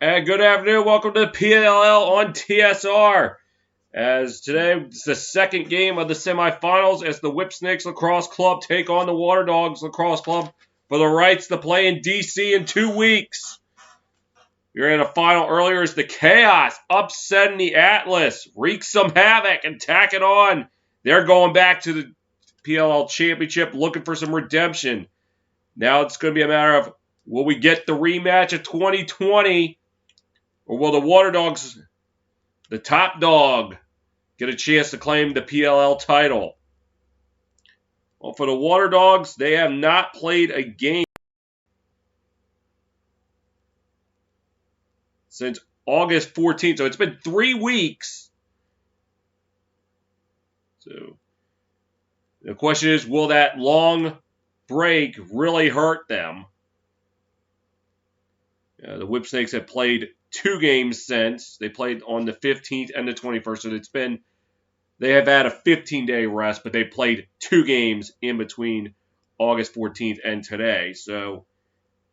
And good afternoon. Welcome to PLL on TSR. As today it's the second game of the semifinals as the Whipsnakes Lacrosse Club take on the Waterdogs Lacrosse Club for the rights to play in DC in 2 weeks. You're in a final earlier as the Chaos upsetting the Atlas, wreak some havoc and tack it on. They're going back to the PLL championship looking for some redemption. Now it's going to be a matter of, will we get the rematch of 2020? Or will the Waterdogs, the top dog, get a chance to claim the PLL title? Well, for the Waterdogs, they have not played a game since August 14th. So it's been 3 weeks. So the question is, will that long break really hurt them? The Whipsnakes have played 2 games since. They played on the 15th and the 21st. So they have had a 15-day rest, but they played 2 games in between August 14th and today. So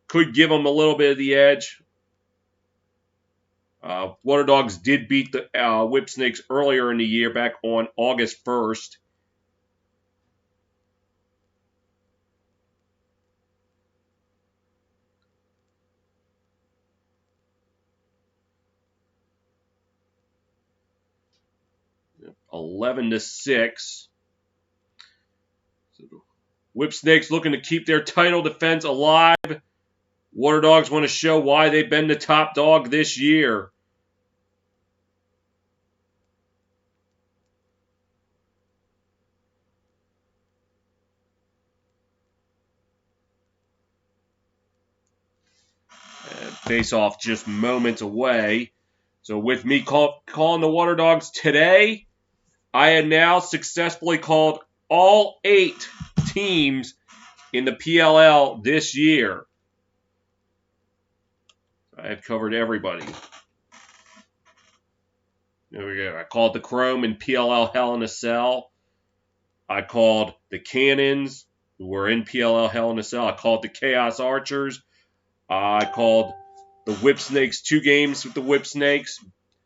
could give them a little bit of the edge. Waterdogs did beat the Whipsnakes earlier in the year, back on August 1st. Yep, 11-6. So Whipsnakes looking to keep their title defense alive. Waterdogs want to show why they've been the top dog this year. Face off just moments away. So with me calling the Waterdogs today, I had now successfully called all 8 teams in the PLL this year. I have covered everybody. There we go. I called the Chrome in PLL Hell in a Cell. I called the Cannons, who were in PLL Hell in a Cell. I called the Chaos Archers. I called the Whipsnakes 2 games with the Whipsnakes,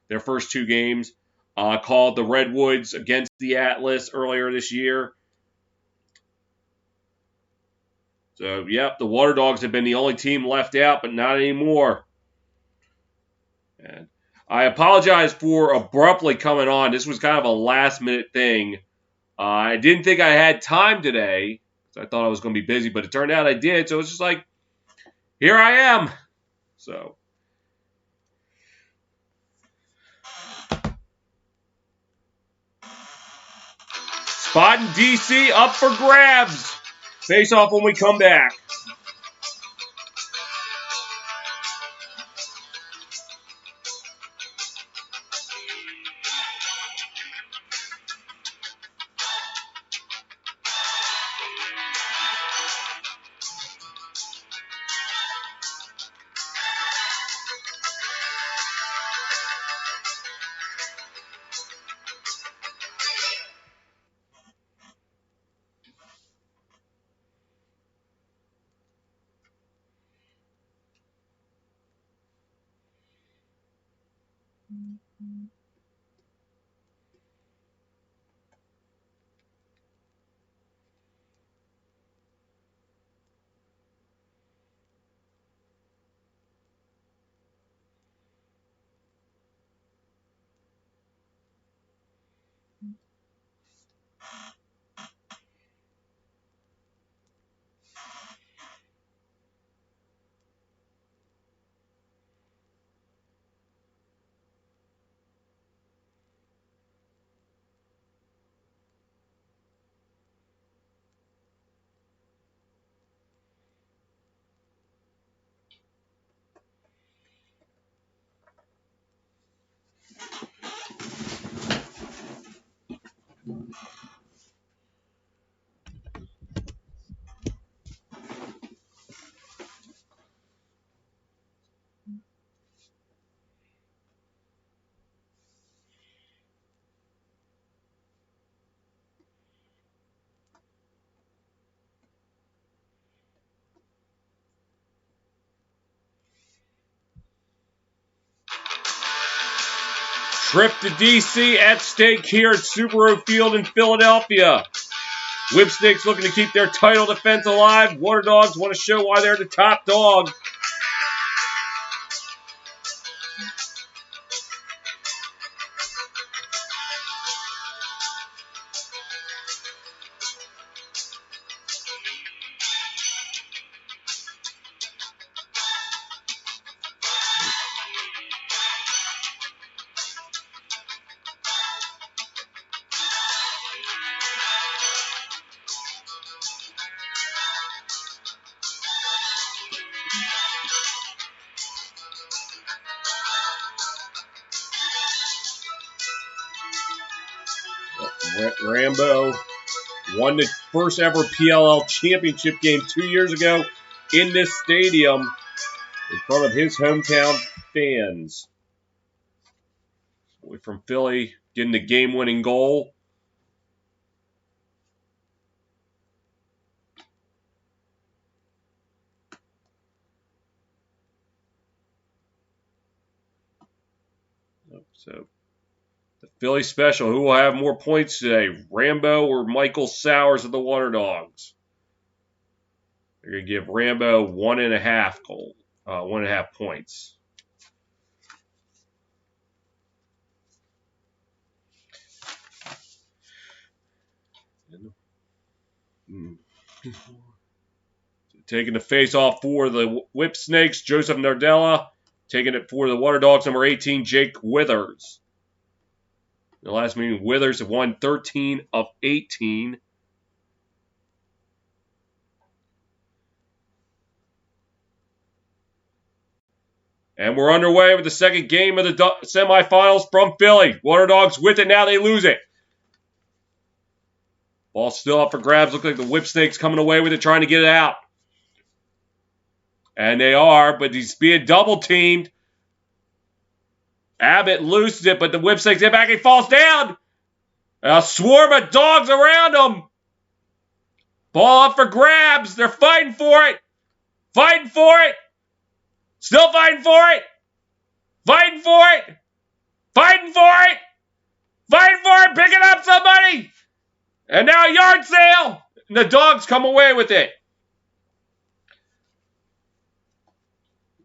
their first 2 games. I called the Redwoods against the Atlas earlier this year. So, yep, the Waterdogs have been the only team left out, but not anymore. And I apologize for abruptly coming on. This was kind of a last-minute thing. I didn't think I had time today, so I thought I was going to be busy, but it turned out I did. So it's just like, here I am. So spot in DC up for grabs. Face off when we come back. Trip to D.C. at stake here at Subaru Field in Philadelphia. Whipsnakes looking to keep their title defense alive. Waterdogs want to show why they're the top dog. Rambo won the first ever PLL championship game 2 years ago in this stadium in front of his hometown fans. Boy from Philly getting the game-winning goal. So the Philly special. Who will have more points today, Rambo or Michael Sowers of the Waterdogs? They're going to give Rambo 1.5 goal, 1.5 points. Taking the face off for the Whipsnakes, Joseph Nardella. Taking it for the Waterdogs, number 18, Jake Withers. The last meeting, Withers have won 13 of 18. And we're underway with the second game of the semifinals from Philly. Waterdogs with it now, they lose it. Ball still up for grabs. Looks like the Whipsnakes coming away with it, trying to get it out. And they are, but he's being double-teamed. Abbott loses it, but the Whipsnakes get back. He falls down. A swarm of dogs around him. Ball up for grabs. They're fighting for it. Fighting for it. Still fighting for it. Fighting for it. Fighting for it. Fighting for it. Picking up somebody. And now a yard sale. And the dogs come away with it.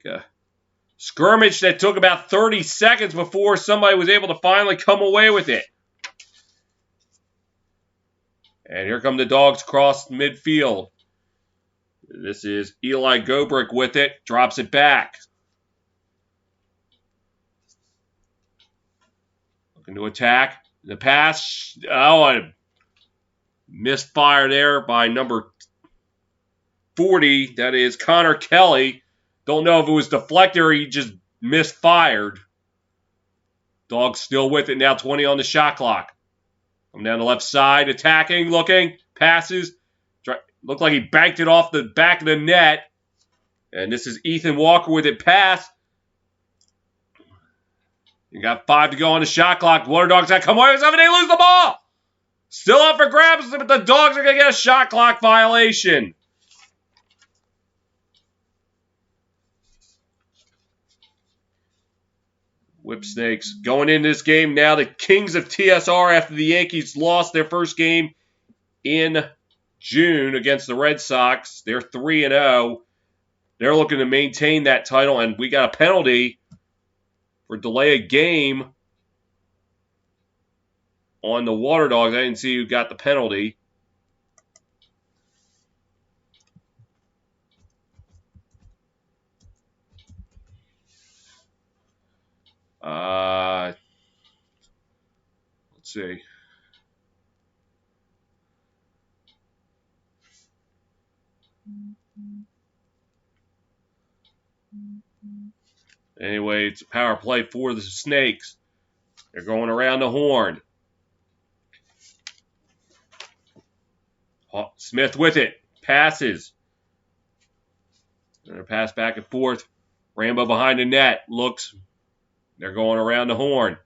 Okay. Skirmish that took about 30 seconds before somebody was able to finally come away with it. And here come the dogs across midfield. This is Eli Gobrick with it. Drops it back. Looking to attack. The pass. Oh, a misfire there by number 40. That is Connor Kelly. Don't know if it was deflected or he just misfired. Dogs still with it now. 20 on the shot clock. Come down the left side. Attacking. Looking. Passes. Looked like he banked it off the back of the net. And this is Ethan Walker with it. Pass. You got 5 to go on the shot clock. Waterdogs that come away with something. They lose the ball. Still up for grabs, but the dogs are going to get a shot clock violation. Whipsnakes going into this game now. The Kings of TSR after the Yankees lost their first game in June against the Red Sox. They're 3-0. They're looking to maintain that title, and we got a penalty for delay of game on the Waterdogs. I didn't see who got the penalty. Let's see. Anyway, it's a power play for the Snakes. They're going around the horn. Smith with it. Passes. They're pass back and forth. Rambo behind the net. Looks. They're going around the horn.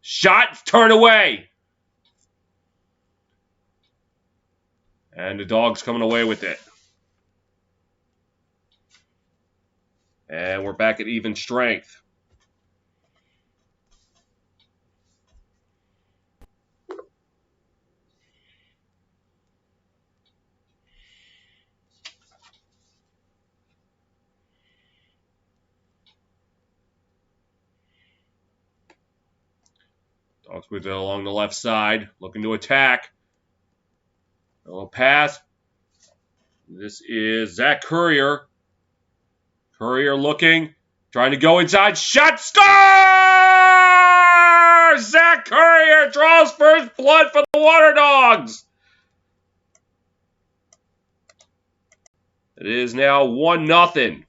Shot. Turn away. And the dogs coming away with it. And we're back at even strength. Dogs with it along the left side, looking to attack. A little pass. This is Zach Courier. Courier looking, trying to go inside. Shot, score! Zach Courier draws first blood for the Waterdogs. It is now 1-0.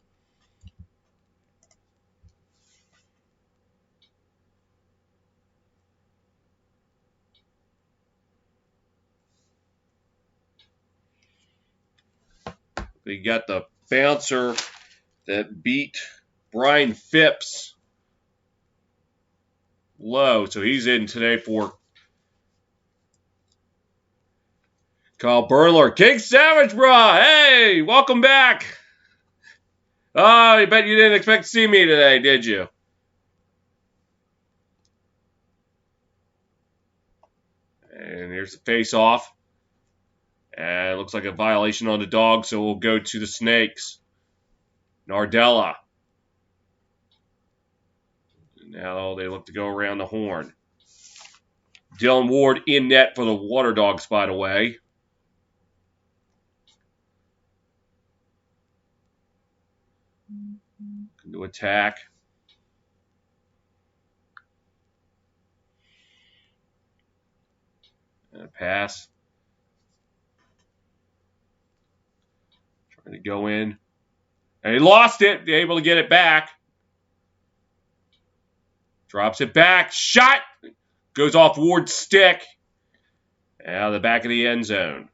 We got the bouncer that beat Brian Phipps low, so he's in today for Kyle Burler. King Savage, brah! Hey, welcome back! Oh, I bet you didn't expect to see me today, did you? And here's the face-off. And it looks like a violation on the dog, so we'll go to the Snakes. Nardella. Now they look to go around the horn. Dylan Ward in net for the Waterdogs, by the way. Looking to attack. And a pass. Trying to go in. And he lost it. Able to get it back. Drops it back. Shot! Goes off Ward's stick. Out of the back of the end zone.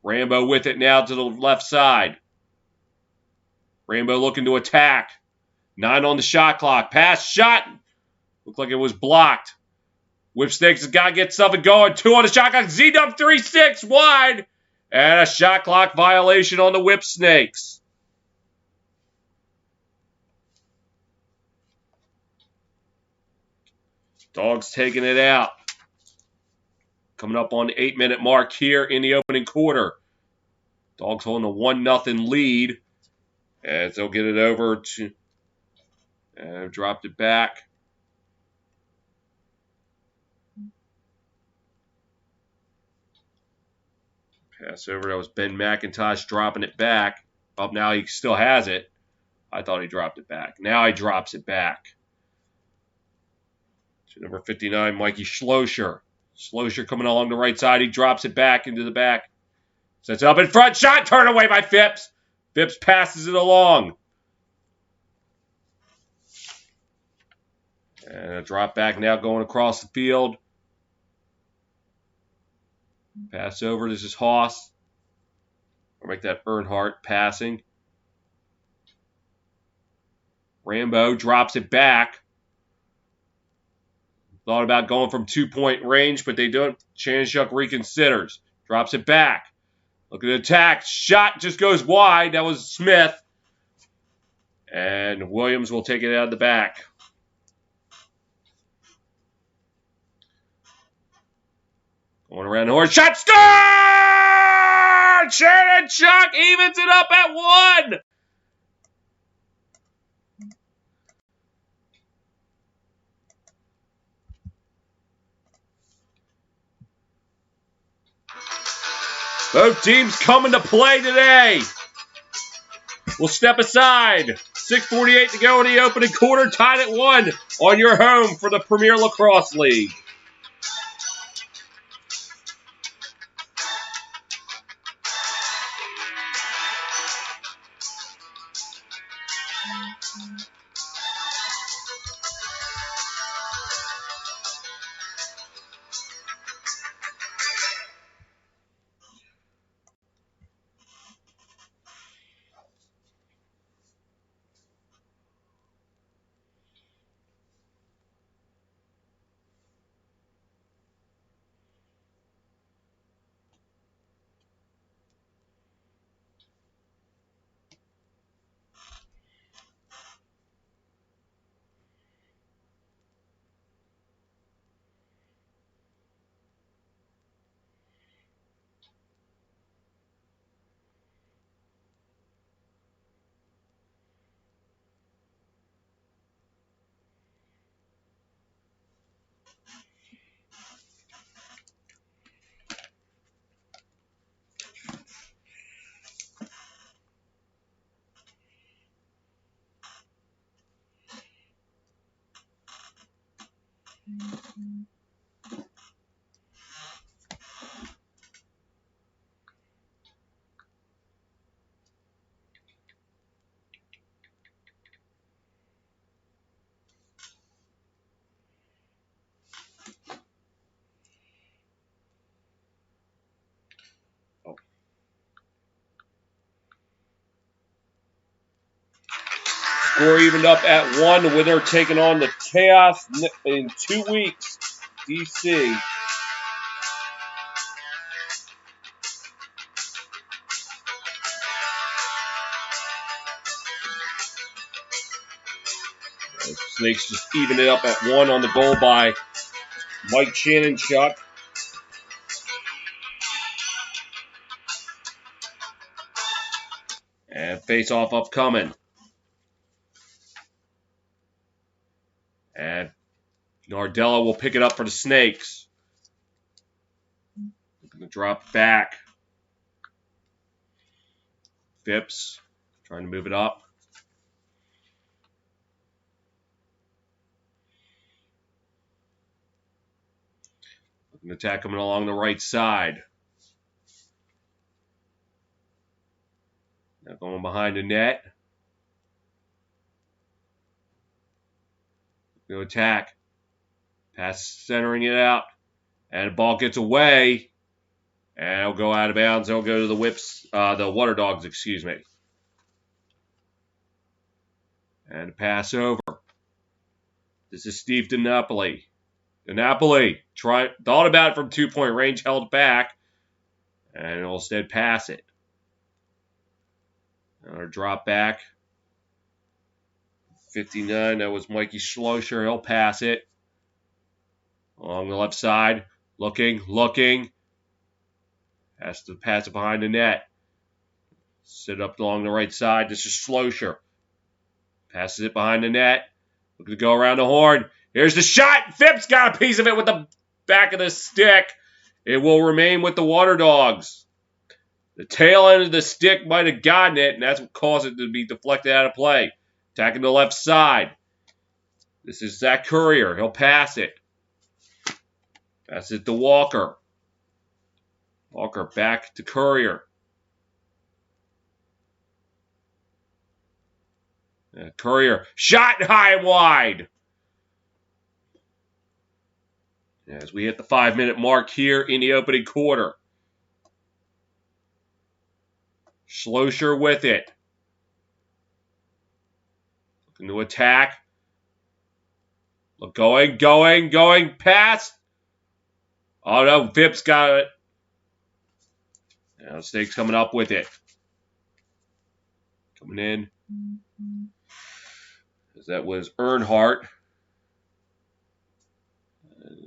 Rambo with it now to the left side. Rambo looking to attack. 9 on the shot clock. Pass, shot. Looked like it was blocked. Whipsnakes has got to get something going. 2 on the shot clock. Z-Dub 3-6 wide. And a shot clock violation on the Whipsnakes. Dogs taking it out. Coming up on the 8-minute mark here in the opening quarter. Dogs holding a 1-0 lead. As they'll get it over to... dropped it back. Pass over. That was Ben McIntosh dropping it back. Up now he still has it. I thought he dropped it back. Now he drops it back. To number 59, Mikey Schlosser. Schlosser coming along the right side. He drops it back into the back. Sets it up in front. Shot turned away by Phipps. Phipps passes it along. And a drop back now going across the field. Pass over. This is Haas. I'll make that Earnhardt passing. Rambo drops it back. Thought about going from 2-point range, but they don't. Chanchuk reconsiders. Drops it back. Looking to attack. Shot just goes wide. That was Smith. And Williams will take it out of the back. Going around the horn. Shot score! Chanchuk evens it up at 1. Both teams coming to play today. We'll step aside. 6:48 to go in the opening quarter. Tied at 1 on your home for the Premier Lacrosse League. Score evened up at 1. The winner taking on the Chaos in 2 weeks. DC. Snakes just even it up at 1 on the goal by Mike Shannon shot. And face-off upcoming. And Nardella will pick it up for the Snakes. Looking to drop back. Phipps trying to move it up. Looking to attack coming along the right side. Now going behind the net. Looking to attack. Pass centering it out. And the ball gets away. And it'll go out of bounds. It'll go to the the Waterdogs, excuse me. And pass over. This is Steve DiNapoli. DiNapoli thought about it from 2-point range, held back, and will instead pass it. Another drop back. 59, that was Mikey Schlosser. He'll pass it. Along the left side. Looking. Has to pass it behind the net. Sit up along the right side. This is Schlosser. Passes it behind the net. Looking to go around the horn. Here's the shot. Phipps got a piece of it with the back of the stick. It will remain with the Waterdogs. The tail end of the stick might have gotten it, and that's what caused it to be deflected out of play. Attacking the left side. This is Zach Courier. He'll pass it. Pass it to Walker. Walker back to Courier. Courier. Shot high and wide. As we hit the 5-minute mark here in the opening quarter. Schlosser with it. Looking to attack. Look, going. Pass. Oh no, Phipps got it. Now Snakes coming up with it. Coming in. That was Earnhardt.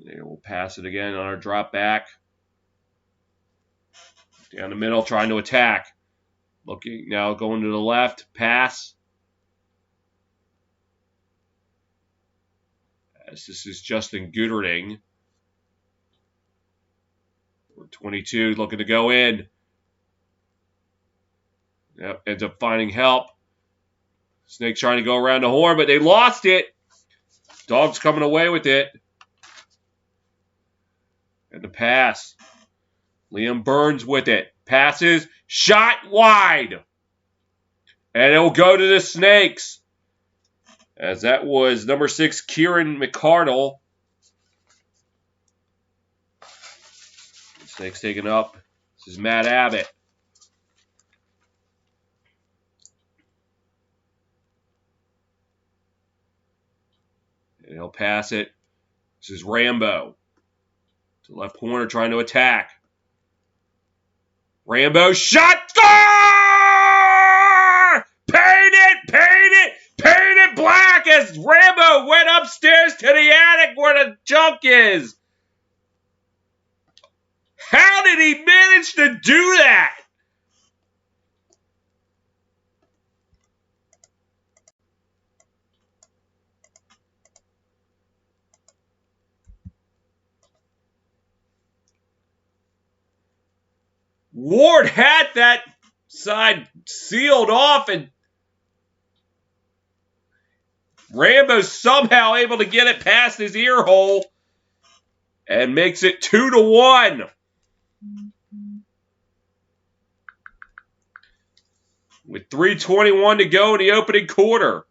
They will pass it again on our drop back. Down the middle, trying to attack. Looking now, going to the left. Pass. As this is Justin Gooderding. 22 looking to go in. Yep, ends up finding help. Snakes trying to go around the horn, but they lost it. Dogs coming away with it. And the pass. Liam Burns with it. Passes. Shot wide. And it'll go to the Snakes. As that was number 6, Kieran McCardle. The Snakes taking up. This is Matt Abbott. And he'll pass it. This is Rambo. To the left corner trying to attack. Rambo shot. Score! Painted black as Rambo went upstairs to the attic where the junk is. How did he manage to do that? Ward had that side sealed off, and Rambo's somehow able to get it past his ear hole. and makes it 2-1. With 3:21 to go in the opening quarter.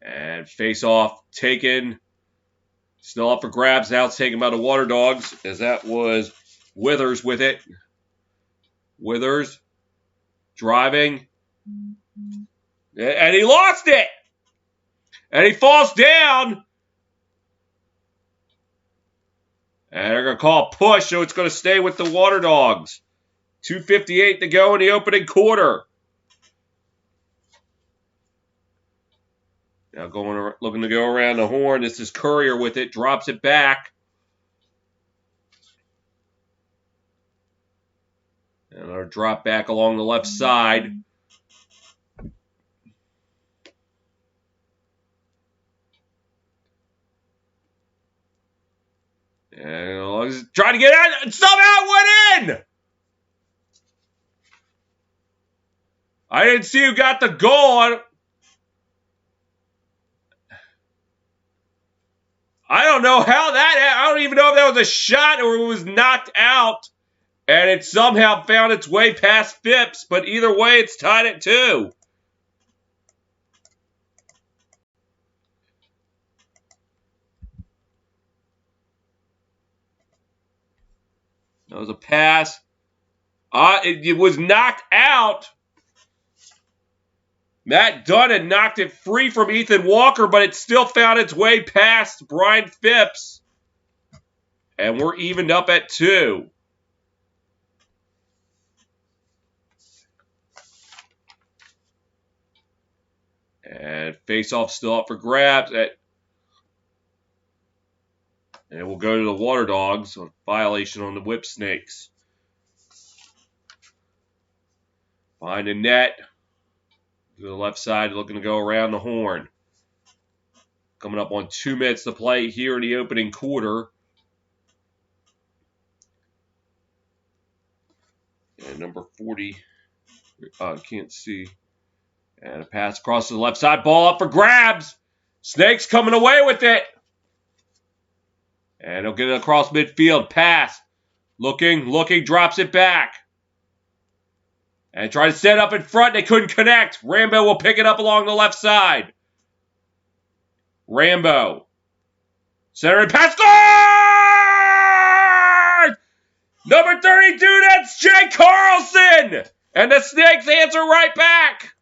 And face-off taken. Still up for grabs. Now it's taken by the Waterdogs, as that was Withers with it. Withers driving. And he lost it! And he falls down. And they're going to call a push, so it's going to stay with the Waterdogs. 2:58 to go in the opening quarter. Now looking to go around the horn. This is Courier with it. Drops it back. And another drop back along the left side. And he's trying to get out, and somehow it went in! I didn't see who got the goal. I don't know how that, I don't even know if that was a shot or it was knocked out. And it somehow found its way past Phipps, but either way, it's tied at 2. That was a pass. It was knocked out. Matt Dunn had knocked it free from Ethan Walker, but it still found its way past Brian Phipps. And we're evened up at 2. And face-off still up for grabs. And we'll go to the Waterdogs on violation on the Whipsnakes. Behind the net. To the left side, looking to go around the horn. Coming up on 2 minutes to play here in the opening quarter. And number 40, can't see. And a pass across to the left side. Ball up for grabs. Snakes coming away with it. And he'll get it across midfield. Pass. Looking, drops it back. And try to set up in front. They couldn't connect. Rambo will pick it up along the left side. Rambo. Center and pass. Scores! Number 32, that's Jay Carlson! And the Snakes answer right back.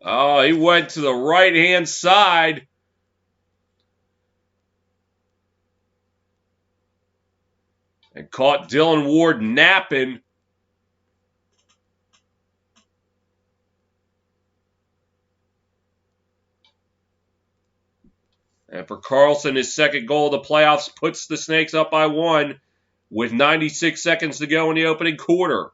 Oh, he went to the right-hand side. And caught Dylan Ward napping. And for Carlson, his second goal of the playoffs puts the Snakes up by 1 with 96 seconds to go in the opening quarter.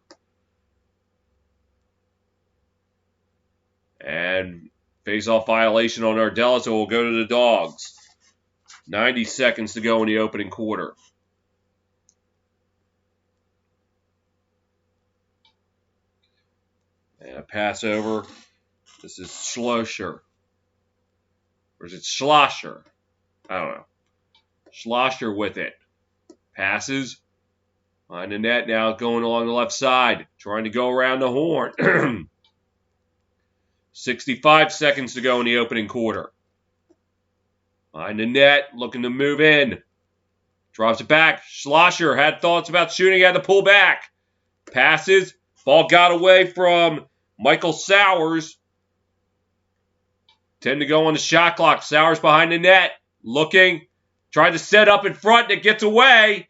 And face-off violation on Ardella, so we'll go to the Dogs. 90 seconds to go in the opening quarter. And a pass over. This is Schlosser. Or is it Schlosser? I don't know. Schlosser with it. Passes. Behind the net now, going along the left side. Trying to go around the horn. 65 seconds to go in the opening quarter. Behind the net, looking to move in. Drops it back. Schlosser had thoughts about shooting, had to pull back. Passes. Ball got away from Michael Sowers. 10 to go on the shot clock. Sowers behind the net. Looking. Tried to set up in front. It gets away.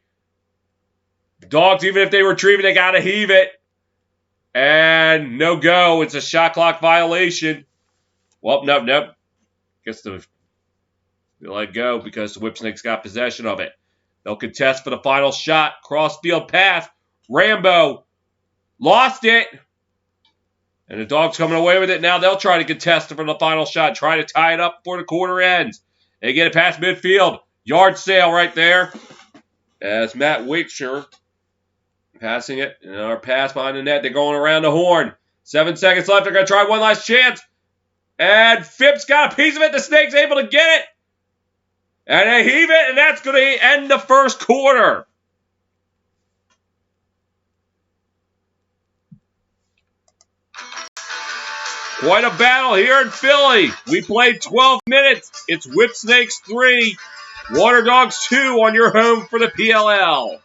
Dogs, even if they retrieve it, they got to heave it. And no go. It's a shot clock violation. Well, nope. Guess they let go because the Whipsnakes got possession of it. They'll contest for the final shot. Cross-field pass. Rambo lost it. And the Dogs coming away with it. Now they'll try to contest it for the final shot. Try to tie it up before the quarter ends. They get it past midfield. Yard sale right there. As Matt Wicksher passing it. And our pass behind the net. They're going around the horn. 7 seconds left. They're going to try one last chance. And Phipps got a piece of it. The Snakes able to get it. And they heave it. And that's going to end the first quarter. Quite a battle here in Philly. We played 12 minutes. It's Whipsnakes 3, Waterdogs 2 on your home for the PLL.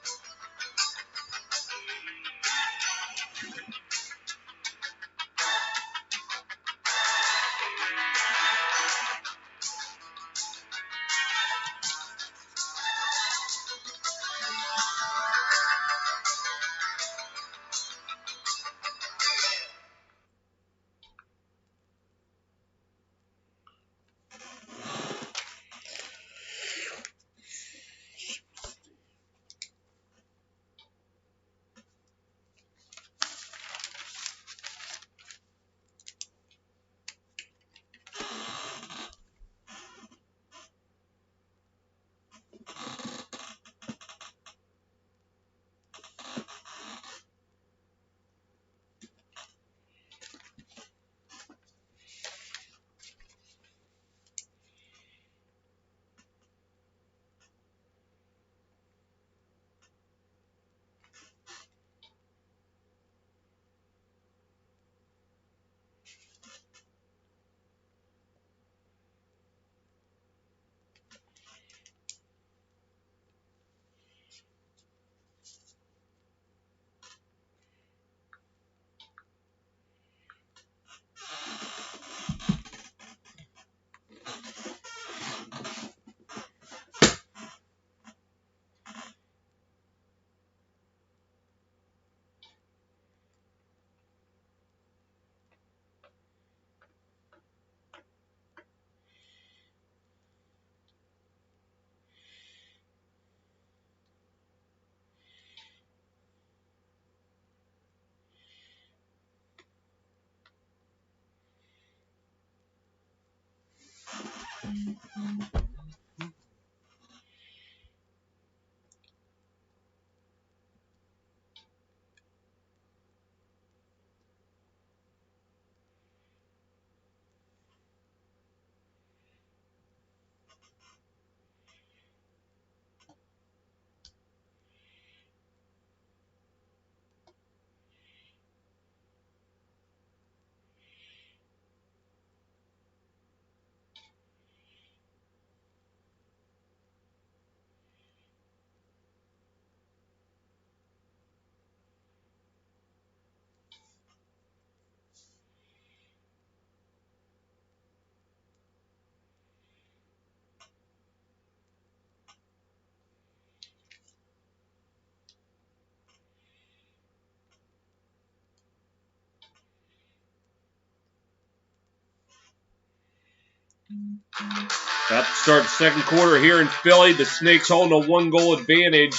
About to start the second quarter here in Philly. The Snakes holding a 1-goal advantage.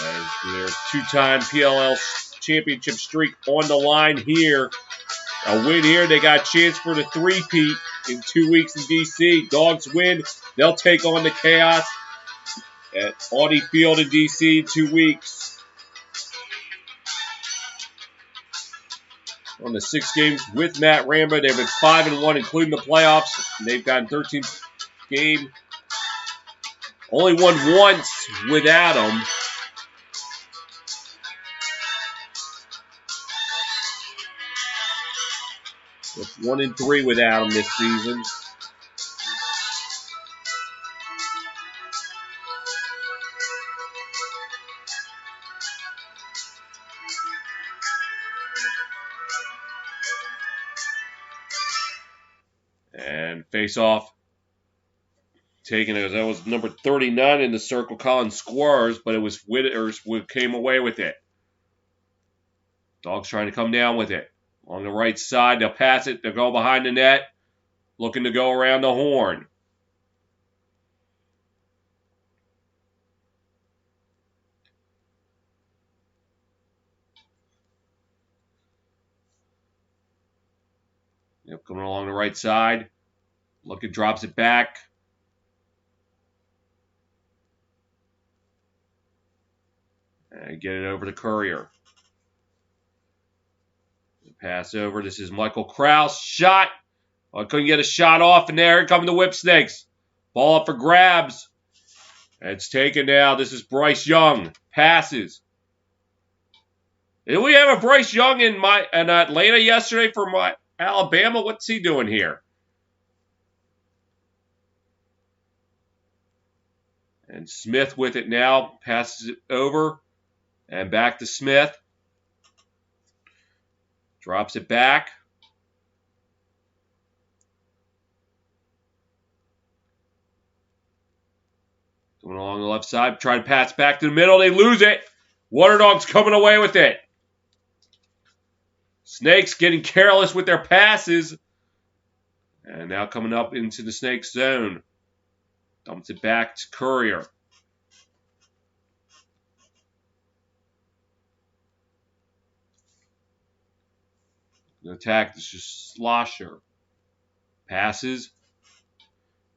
As their two-time PLL championship streak on the line here. A win here, they got a chance for the three-peat in 2 weeks in D.C. Dogs win. They'll take on the Chaos at Audi Field in D.C. in 2 weeks. On the 6 games with Matt Ramba, they've been 5-1, including the playoffs. They've gotten 13th game. Only won once without him. With 1-3 without him this season. And face off. Taking it, that was number 39 in the circle, Colin Squires, but it was Whitters who came away with it. Dogs trying to come down with it. On the right side, they'll pass it. They'll go behind the net, looking to go around the horn. Yep, coming along the right side. Looking, drops it back. And get it over to Courier. Pass over. This is Michael Kraus. Shot. Oh, I couldn't get a shot off in there. Here come the Whipsnakes. Ball up for grabs. And it's taken now. This is Bryce Young. Passes. Did we have a Bryce Young in Atlanta yesterday for Alabama? What's he doing here? And Smith with it now. Passes it over. And back to Smith. Drops it back. Going along the left side. Try to pass back to the middle. They lose it. Waterdogs coming away with it. Snakes getting careless with their passes. And now coming up into the Snakes zone. Dumps it back to Courier. The attack, this is Slosher. Passes.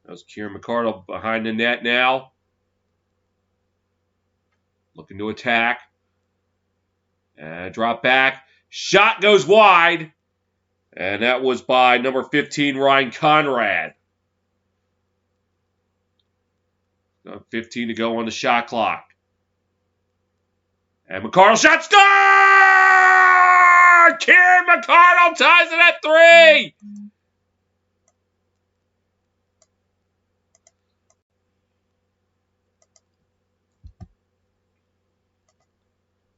That was Kieran McCardle behind the net now. Looking to attack. And drop back. Shot goes wide. And that was by number 15, Ryan Conrad. 15 to go on the shot clock. And McCardle shot score! Kieran McCardle ties it at 3.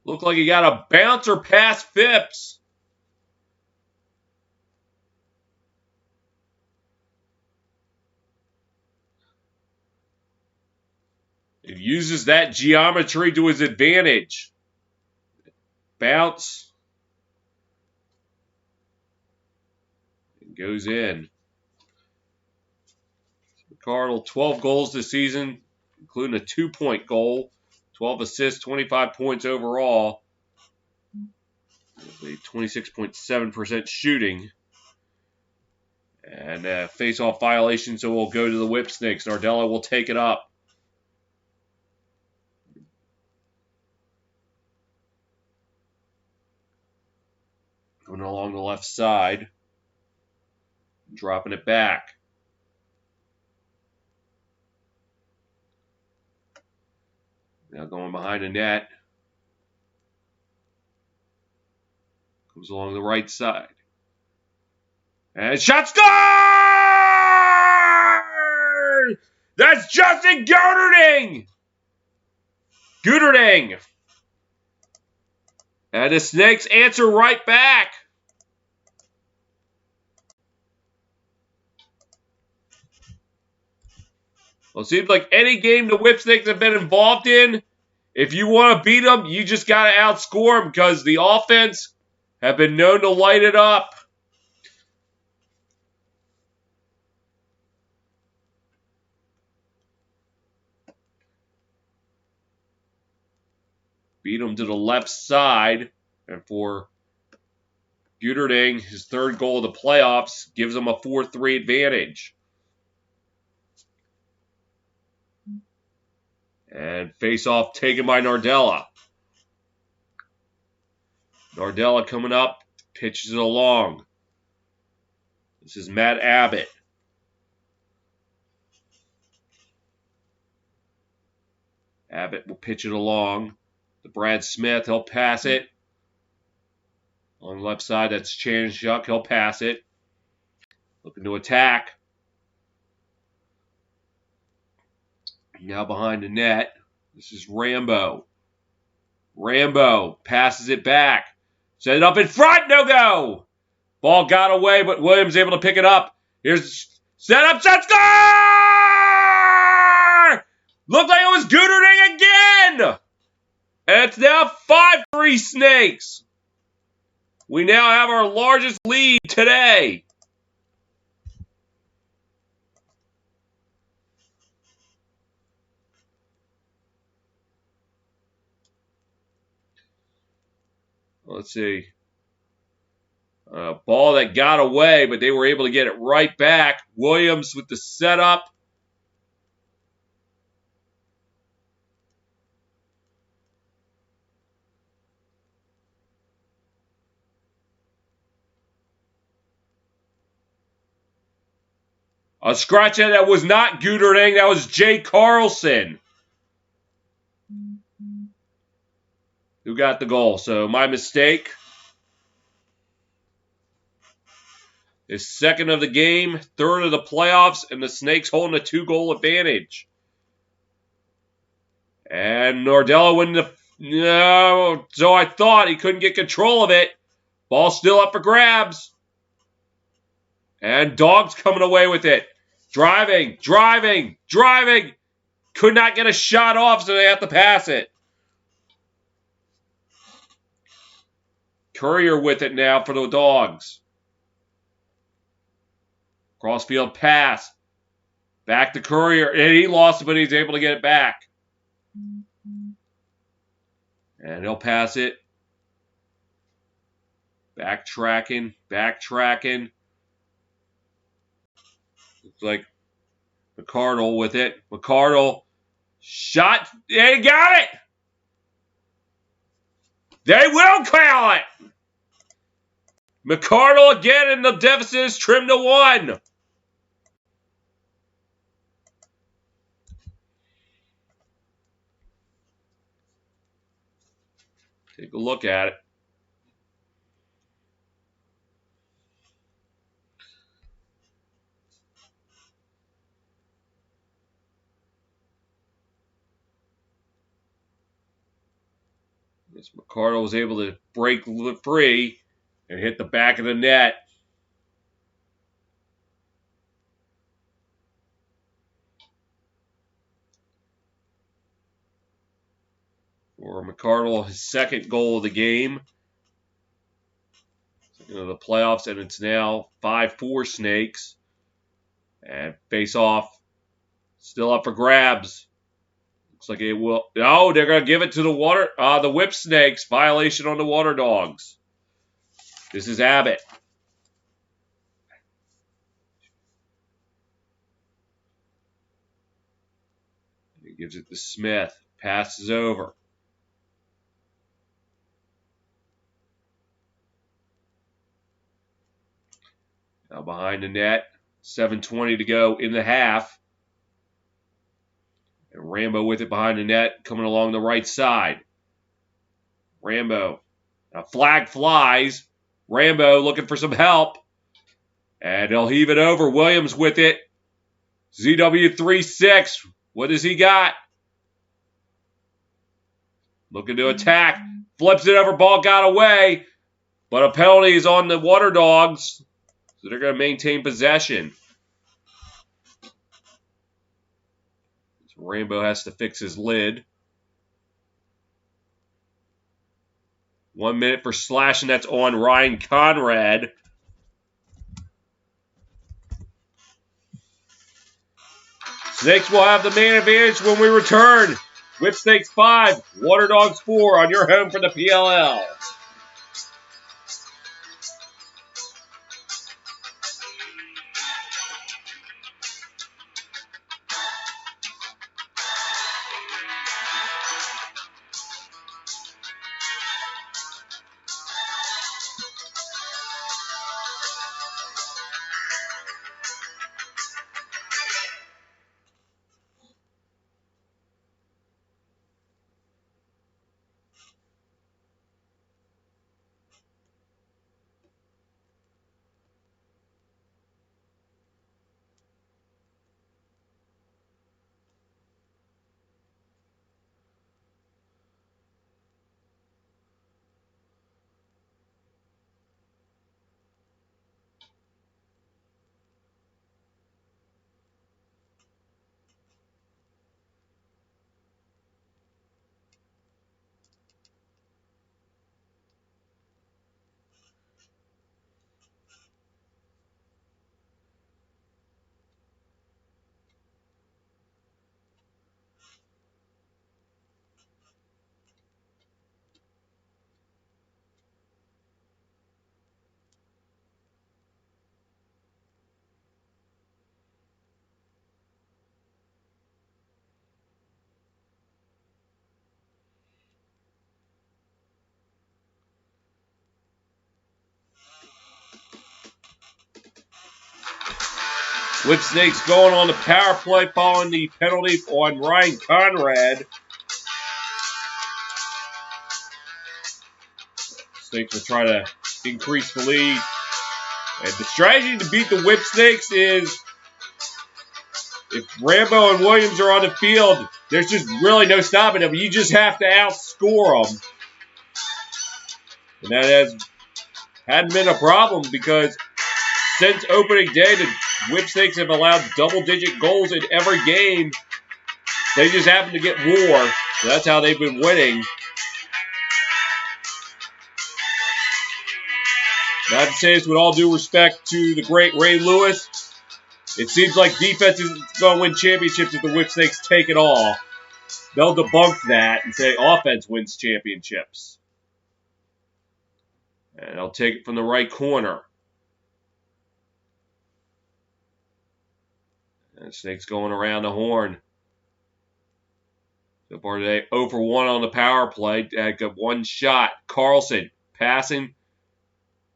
Looked like he got a bouncer past Phipps. He uses that geometry to his advantage. Bounce. It goes in. McCardle, 12 goals this season, including a 2-point goal. 12 assists, 25 points overall. 26.7% shooting. And face-off violation, so we'll go to the Whipsnakes. Nardella will take it up. Going along the left side. Dropping it back. Now going behind the net. Comes along the right side. And shot score! That's Justin Gooderding! Gooderding! And the Snakes answer right back. Well, it seems like any game the Whipsnakes have been involved in, if you want to beat them, you just got to outscore them because the offense have been known to light it up. Beat them to the left side. And for Gooderding, his third goal of the playoffs gives them a 4-3 advantage. And face-off taken by Nardella. Nardella coming up, pitches it along. This is Matt Abbott. Abbott will pitch it along. To Brad Smith, he'll pass it. On the left side, that's Chanchuk, he'll pass it. Looking to attack. Now behind the net, this is Rambo. Rambo passes it back. Set it up in front, no go. Ball got away, but Williams able to pick it up. Here's set up, shot score! Looked like it was Gooderding again! And it's now 5-3 Snakes. We now have our largest lead today. Let's see. Ball that got away, but they were able to get it right back. Williams with the setup. A scratch that was not Gooderding. That was Jay Carlson who got the goal. So my mistake. His second of the game, third of the playoffs, and the Snakes holding a 2-goal advantage. And Nordello winning the... No, so I thought he couldn't get control of it. Ball still up for grabs. And Dogs coming away with it. Driving. Could not get a shot off, so they have to pass it. Courier with it now for the Dogs. Crossfield pass. Back to Courier. And he lost it, but he's able to get it back. And he'll pass it. Backtracking. Looks like McCardle with it. McCardle. Shot. They got it. They will call it. McCardle again, and the deficit is trimmed to 1. Take a look at it. Yes, McCardle was able to break free and hit the back of the net. For McCardle, his second goal of the game. Second of the playoffs, and it's now 5-4 Snakes. And face off. Still up for grabs. Looks like it will. Oh, they're going to give it to the Whipsnakes. Violation on the Waterdogs. This is Abbott. He gives it to Smith. Passes over. Now behind the net. 7:20 to go in the half. And Rambo with it behind the net, coming along the right side. Rambo. A flag flies. Rambo looking for some help. And he'll heave it over. Williams with it. ZW36. What does he got? Looking to attack. Flips it over. Ball got away. But a penalty is on the Waterdogs. So they're going to maintain possession. Rambo has to fix his lid. 1 minute for slashing. That's on Ryan Conrad. Snakes will have the man advantage when we return. Whipsnakes 5, Waterdogs 4 on your home for the PLL. Whipsnakes going on the power play following the penalty on Ryan Conrad. Snakes will try to increase the lead. And the strategy to beat the Whipsnakes is if Rambo and Williams are on the field, there's just really no stopping them. You just have to outscore them. And that hadn't been a problem because since opening day, the Whipsnakes have allowed double-digit goals in every game. They just happen to get more. So that's how they've been winning. Not to say this with all due respect to the great Ray Lewis. It seems like defense is going to win championships if the Whipsnakes take it all. They'll debunk that and say offense wins championships. And they'll take it from the right corner. And Snakes going around the horn. So far today, 0 for 1 on the power play. Got one shot. Carlson passing.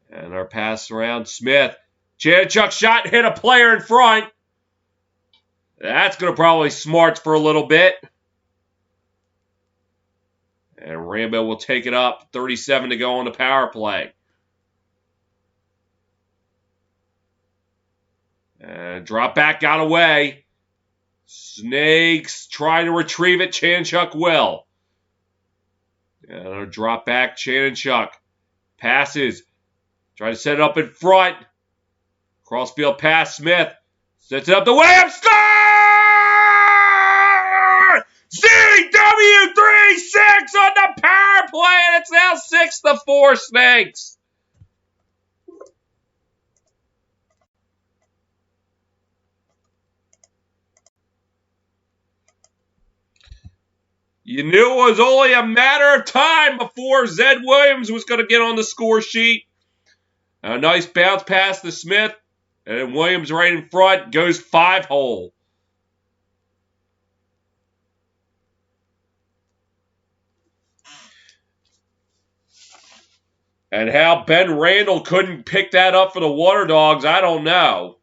And our pass around Smith. Chanachuk shot, hit a player in front. That's going to probably smarts for a little bit. And Rambo will take it up. 37 to go on the power play. And drop back, got away. Snakes trying to retrieve it. Chanachuk will. And a drop back, Chanachuk. Passes. Try to set it up in front. Crossfield pass, Smith. Sets it up to Williams. Score! CW3-6 on the power play, and it's now 6-4 Snakes. You knew it was only a matter of time before Zed Williams was going to get on the score sheet. A nice bounce pass to Smith. And then Williams right in front goes 5-hole. And how Ben Randall couldn't pick that up for the Waterdogs, I don't know.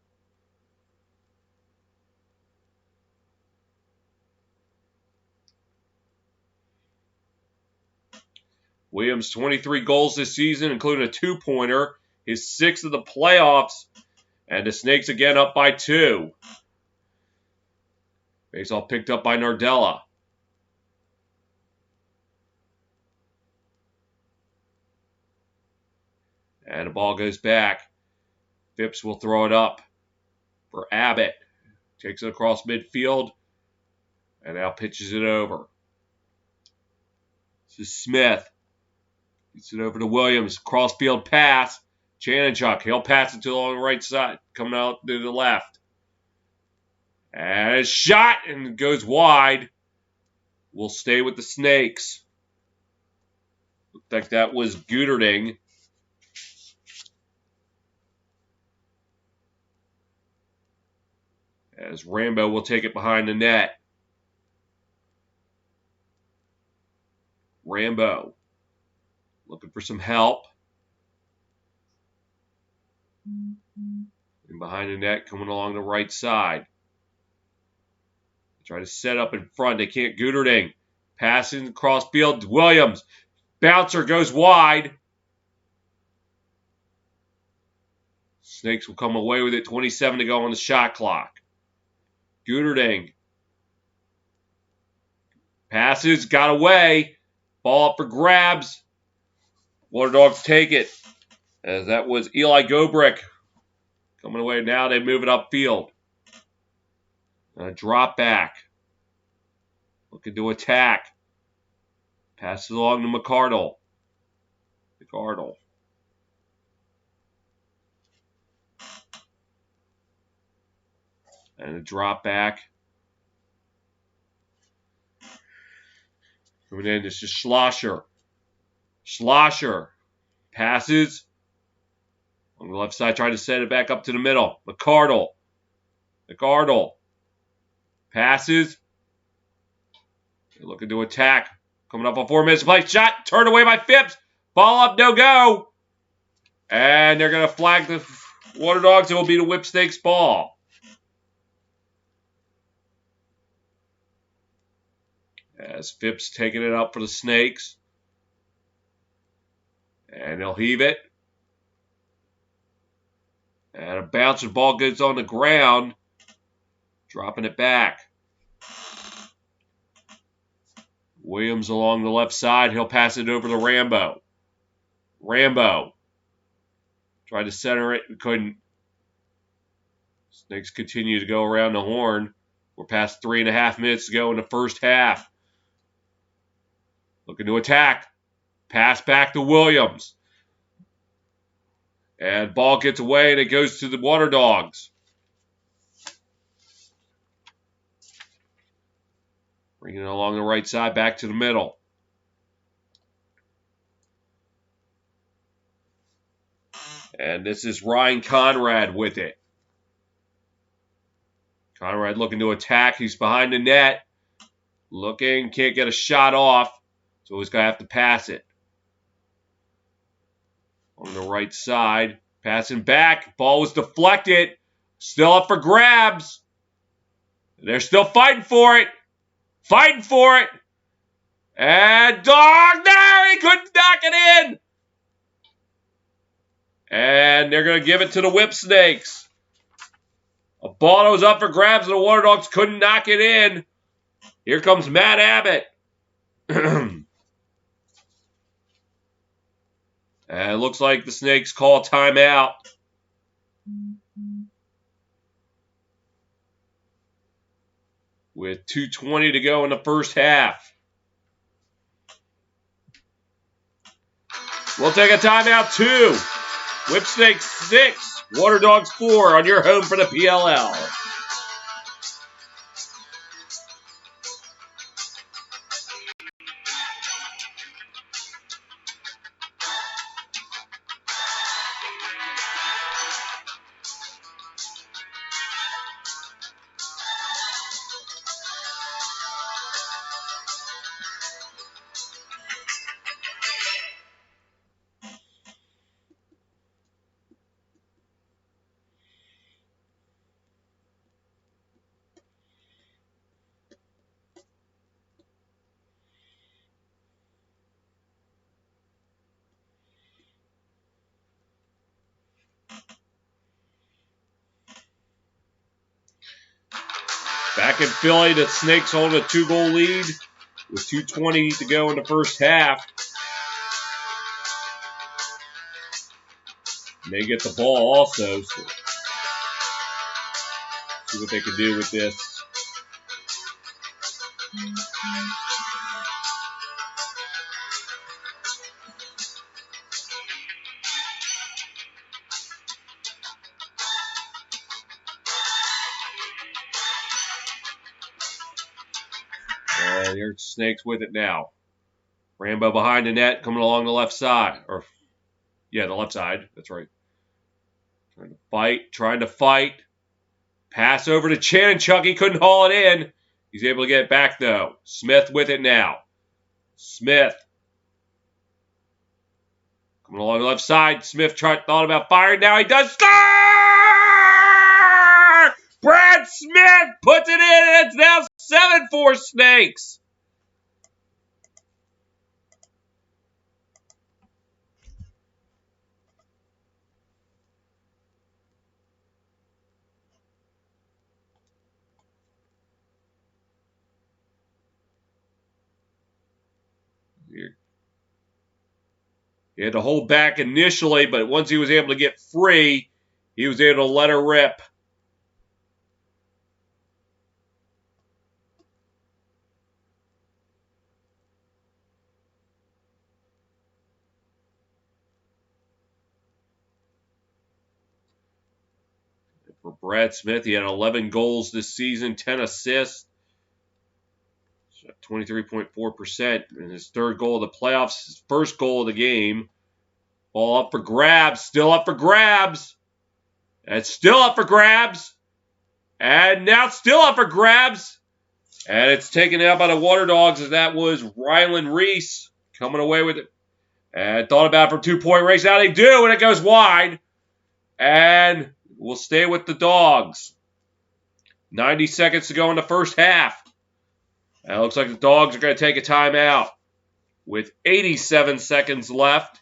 Williams, 23 goals this season, including a 2-pointer. His 6th of the playoffs. And the Snakes again up by 2. Faceoff picked up by Nardella. And the ball goes back. Phipps will throw it up for Abbott. Takes it across midfield. And now pitches it over. This is Smith. Gets it over to Williams. Crossfield pass. Chanachuk, he'll pass it to the right side, coming out to the left. And a shot, and it goes wide. We'll stay with the Snakes. Looks like that was Gooderding. As Rambo will take it behind the net. Rambo looking for some help. And behind the net, coming along the right side. Try to set up in front. They can't. Gooderding. Passing across field. Williams. Bouncer goes wide. Snakes will come away with it. 27 to go on the shot clock. Gooderding. Passes. Got away. Ball up for grabs. Waterdogs take it. As that was Eli Gobrick. Coming away now, they move it upfield. A drop back. Looking to attack. Passes along to McCardle. McCardle. And a drop back. Coming in, this is Schlosser. Schlosser. Passes. On the left side, trying to set it back up to the middle. McCardle. McCardle. Passes. They're looking to attack. Coming up on 4 minutes to play. Shot. Turned away by Phipps. Ball up. No go. And they're going to flag the Waterdogs. It will be the Whipsnakes ball. As Phipps taking it up for the Snakes. And they'll heave it. And a bouncer ball goes on the ground. Dropping it back. Williams along the left side. He'll pass it over to Rambo. Rambo. Tried to center it. Couldn't. Snakes continue to go around the horn. We're past 3.5 minutes to go in the first half. Looking to attack. Pass back to Williams. And ball gets away and it goes to the Waterdogs. Bringing it along the right side back to the middle. And this is Ryan Conrad with it. Conrad looking to attack. He's behind the net. Looking, can't get a shot off. So he's going to have to pass it. On the right side. Passing back. Ball was deflected. Still up for grabs. They're still fighting for it. Fighting for it. And Dog there. He couldn't knock it in. And they're going to give it to the Whipsnakes. A ball that was up for grabs and the Waterdogs couldn't knock it in. Here comes Matt Abbott. And it looks like the Snakes call timeout. With 2:20 to go in the first half. We'll take a timeout too. Whipsnakes 6, Waterdogs 4 on your home for the PLL. Back in Philly, the Snakes hold a 2-goal lead with 2:20 to go in the first half. And they get the ball also. So see what they can do with this. And here's Snakes with it now. Rambo behind the net, coming along the left side. The left side. That's right. Trying to fight. Pass over to Chin. Chucky couldn't haul it in. He's able to get it back, though. Smith with it now. Smith. Coming along the left side. Smith thought about firing. Now he does score! Brad Smith puts it in, and it's now 7-4 Snakes. He had to hold back initially, but once he was able to get free, he was able to let her rip. For Brad Smith, he had 11 goals this season, 10 assists. 23.4%. And his third goal of the playoffs, his first goal of the game. Ball up for grabs. Still up for grabs. And still up for grabs. And now still up for grabs. And it's taken out by the Waterdogs, as that was Rylan Reese coming away with it. And thought about it for 2-point race. Now they do, and it goes wide. And we'll stay with the Dogs. 90 seconds to go in the first half. And it looks like the Dogs are going to take a timeout with 87 seconds left.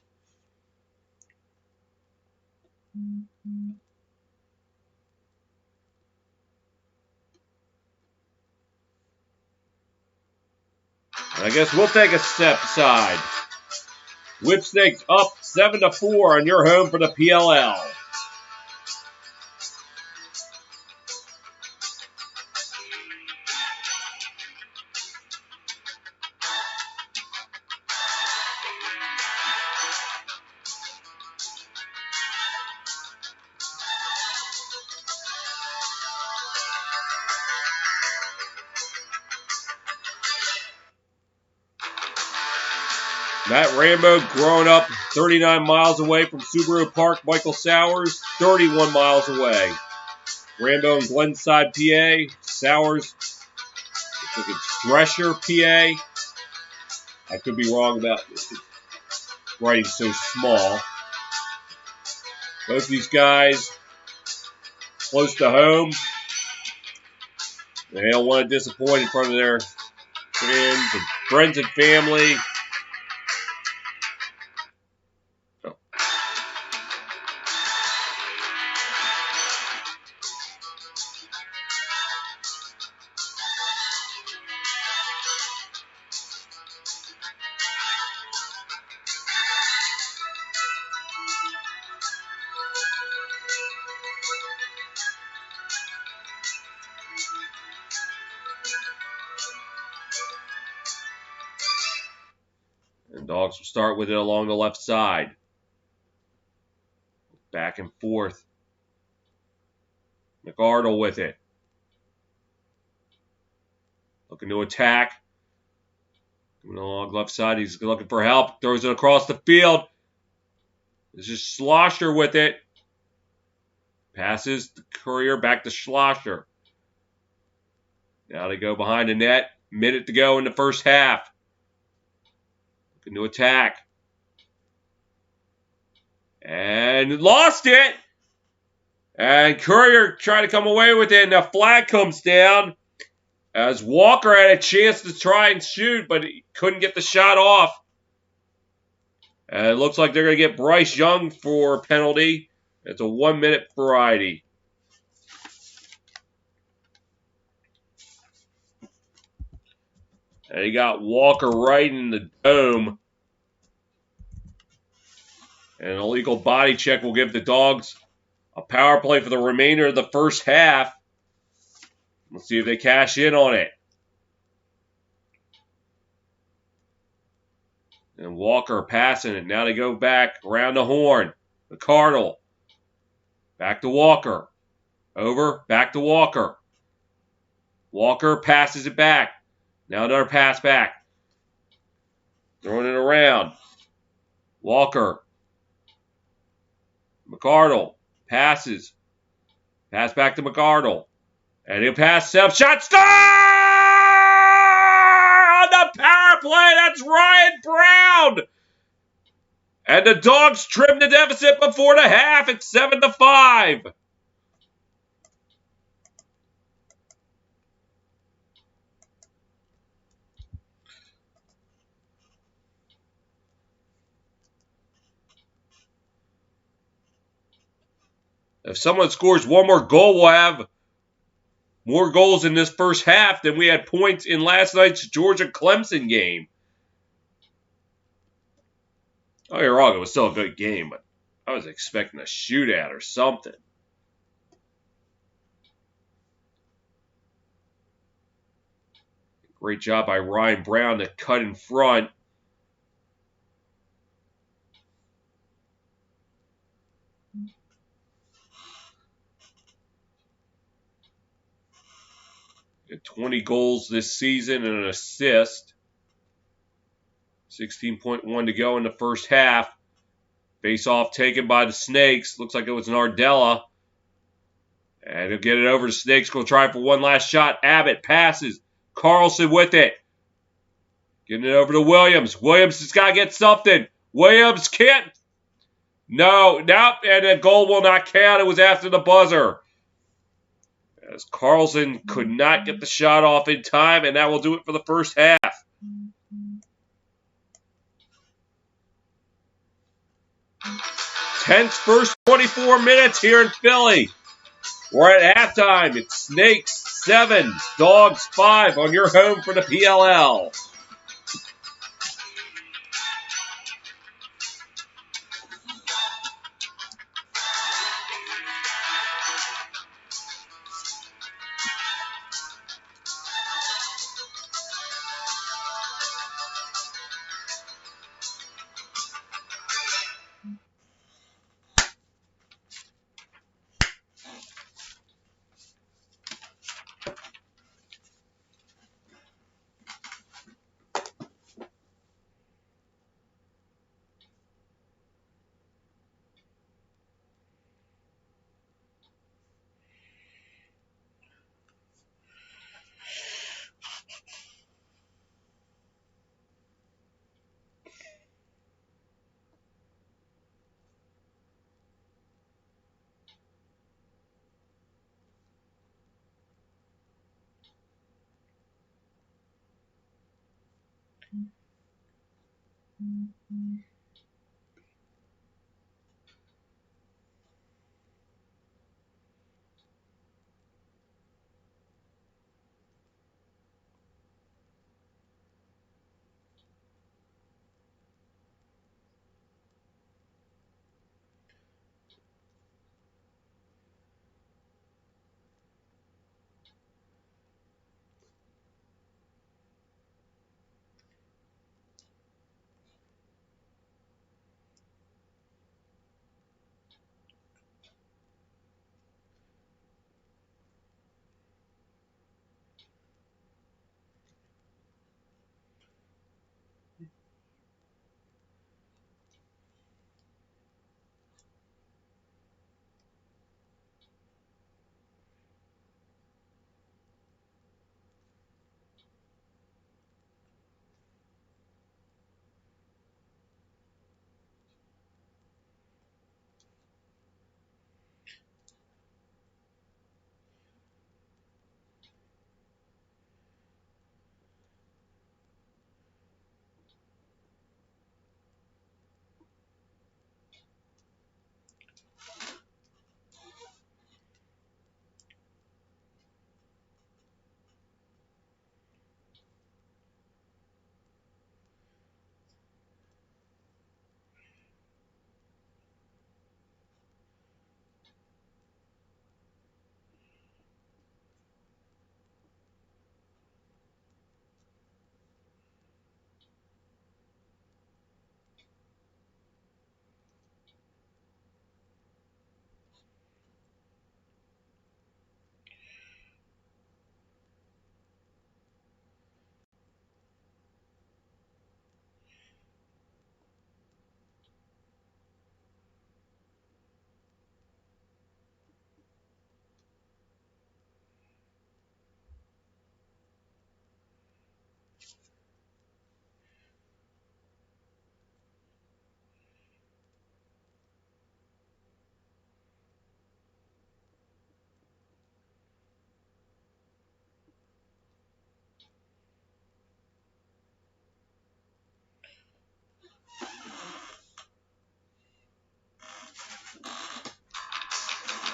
And I guess we'll take a step aside. Whipsnakes up 7-4 on your home for the PLL. Matt Rambo growing up 39 miles away from Subaru Park. Michael Sowers, 31 miles away. Rambo in Glenside, PA. Sowers, looks like it's Drescher, PA. I could be wrong about this. Writing so small. Both these guys close to home. They don't want to disappoint in front of their friends and family. And Dogs will start with it along the left side. Back and forth. McArdle with it. Looking to attack. Coming along left side. He's looking for help. Throws it across the field. This is Schlosser with it. Passes the Courier back to Schlosser. Now they go behind the net. Minute to go in the first half. Looking to attack. And lost it. And Courier tried to come away with it. And the flag comes down. As Walker had a chance to try and shoot, but he couldn't get the shot off. And it looks like they're going to get Bryce Young for a penalty. It's a 1-minute variety. And he got Walker right in the dome. And an illegal body check will give the Dogs a power play for the remainder of the first half. Let's see if they cash in on it. And Walker passing it. Now they go back around the horn. McArdle. Back to Walker. Over. Back to Walker. Walker passes it back. Now another pass back. Throwing it around. Walker. McArdle. Passes. Pass back to McArdle. And he'll pass Seb. Shot star! On the power play, that's Ryan Brown! And the Dogs trim the deficit before the half at 7-5. If someone scores one more goal, we'll have more goals in this first half than we had points in last night's Georgia-Clemson game. Oh, you're wrong. It was still a good game, but I was expecting a shootout or something. Great job by Ryan Brown to cut in front. Got 20 goals this season and an assist. 16.1 to go in the first half. Face-off taken by the Snakes. Looks like it was an Ardella. And he'll get it over to Snakes. Going to try for one last shot. Abbott passes. Carlson with it. Getting it over to Williams. Williams has got to get something. Williams can't. No. And the goal will not count. It was after the buzzer. as Carlson could not get the shot off in time, and that will do it for the first half. Tense first 24 minutes here in Philly. We're at halftime. It's Snakes 7, Dogs 5 on your home for the PLL.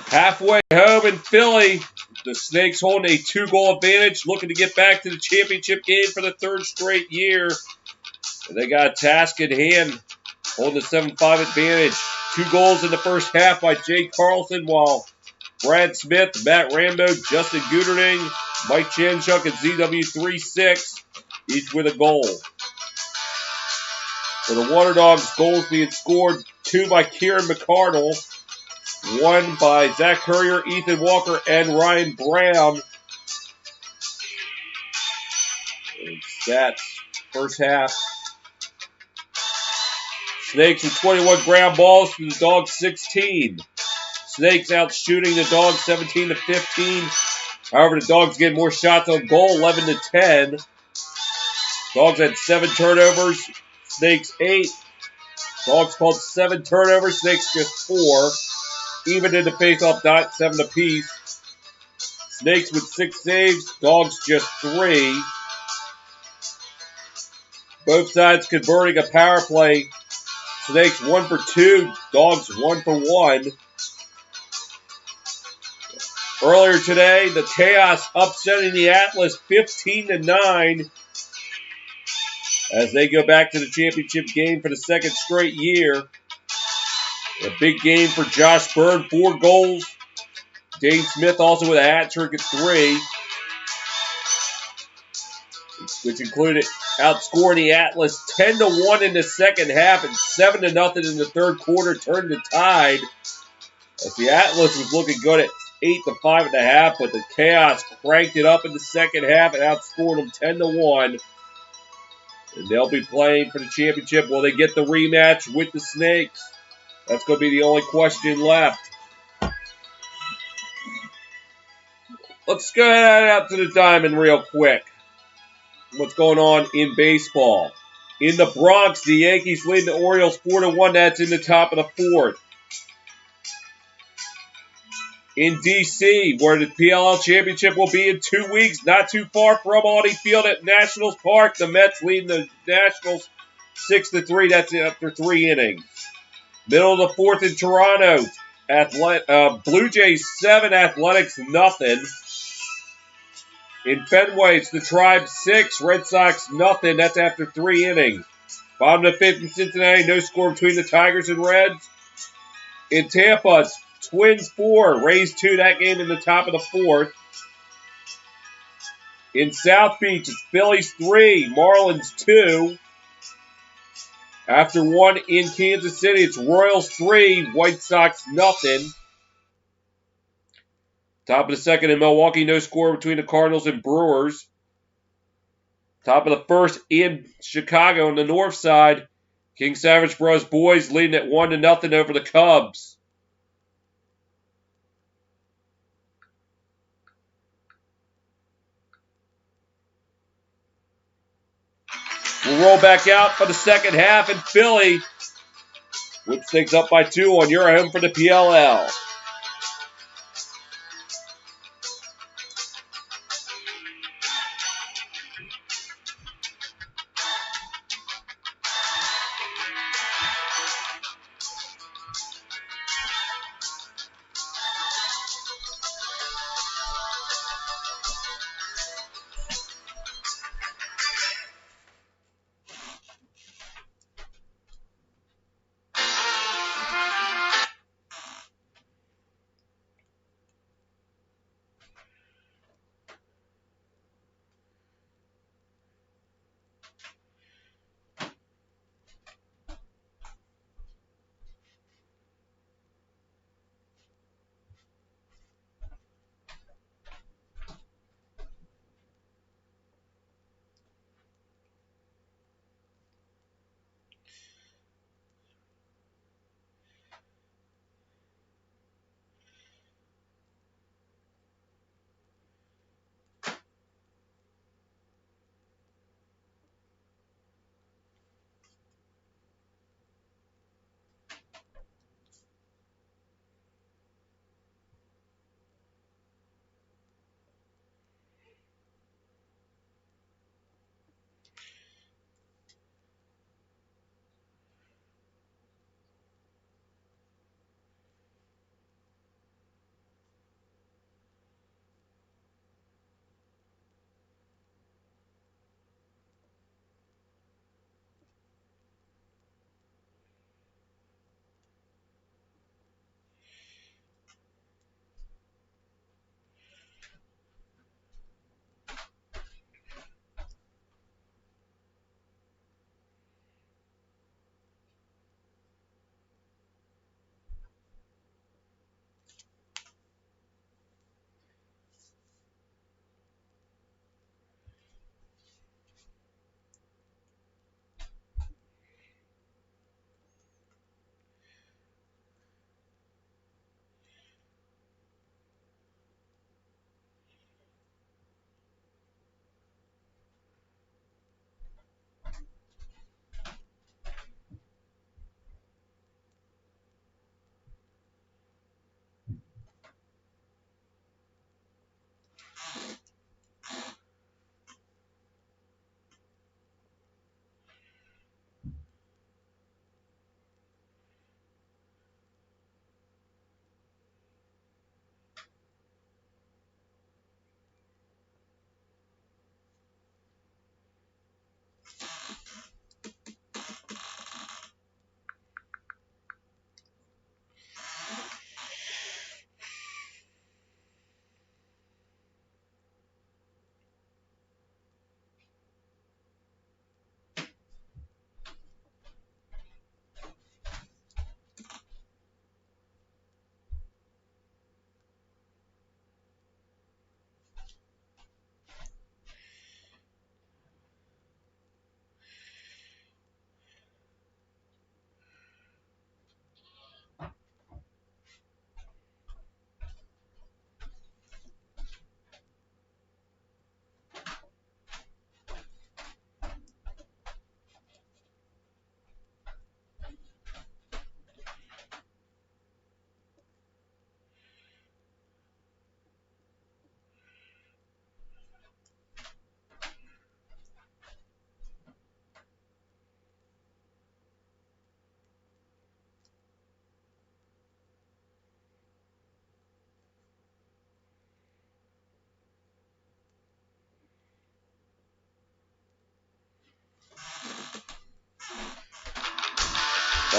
Halfway home in Philly, the Snakes holding a 2-goal advantage, looking to get back to the championship game for the 3rd straight year. And they got a task in hand, holding a 7-5 advantage. 2 goals in the first half by Jay Carlson, while Brad Smith, Matt Rambo, Justin Guderding, Mike Janchuk, and ZW36 each with a goal. For the Waterdogs, goals being scored, 2 by Kieran McCardle, 1 by Zach Courier, Ethan Walker, and Ryan Brown. And stats, first half. Snakes with 21 ground balls to the Dogs 16. Snakes out shooting the Dogs 17-15. However, the Dogs get more shots on goal, 11-10. Dogs had 7 turnovers, Snakes 8. Dogs called 7 turnovers, Snakes just 4. Even in the face-off dot, 7 apiece. Snakes with 6 saves, Dogs just 3. Both sides converting a power play. Snakes 1 for 2, Dogs 1 for 1. Earlier today, the Chaos upsetting the Atlas 15-9 as they go back to the championship game for the second straight year. A big game for Josh Bird, 4 goals. Dane Smith also with a hat trick at 3, which included outscoring the Atlas 10-1 in the second half and 7-0 in the third quarter, turned the tide. As the Atlas was looking good at 8-5.5, but the Chaos cranked it up in the second half and outscored them 10-1. And they'll be playing for the championship. Will they get the rematch with the Snakes? That's going to be the only question left. Let's go out to the diamond real quick. What's going on in baseball? In the Bronx, the Yankees lead the Orioles 4-1. That's in the top of the 4th. In D.C., where the PLL championship will be in 2 weeks, not too far from Audi Field at Nationals Park, the Mets leading the Nationals 6-3. That's after 3 innings. Middle of the 4th in Toronto, Blue Jays 7, Athletics nothing. In Fenway, it's the Tribe 6, Red Sox nothing. That's after 3 innings. Bottom of the 5th in Cincinnati, no score between the Tigers and Reds. In Tampa, it's Twins 4, Rays 2, that game in the top of the 4th. In South Beach, it's Phillies 3, Marlins 2. After 1 in Kansas City, it's Royals 3, White Sox nothing. Top of the 2nd in Milwaukee, no score between the Cardinals and Brewers. Top of the 1st in Chicago on the north side, King Savage Bros. Boys leading at 1-0 over the Cubs. We'll roll back out for the second half in Philly. Whipsnakes up by 2 on your home for the PLL.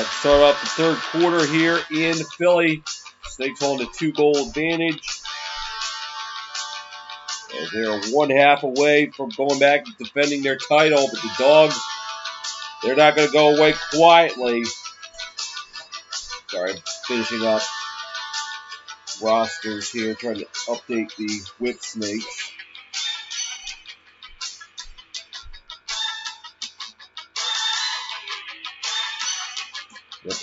Let's start off the third quarter here in Philly. Snakes on the 2-goal advantage. As they're 1 half away from going back and defending their title, but the Dogs, they're not going to go away quietly. Sorry, I'm finishing up rosters here, trying to update the Whipsnakes.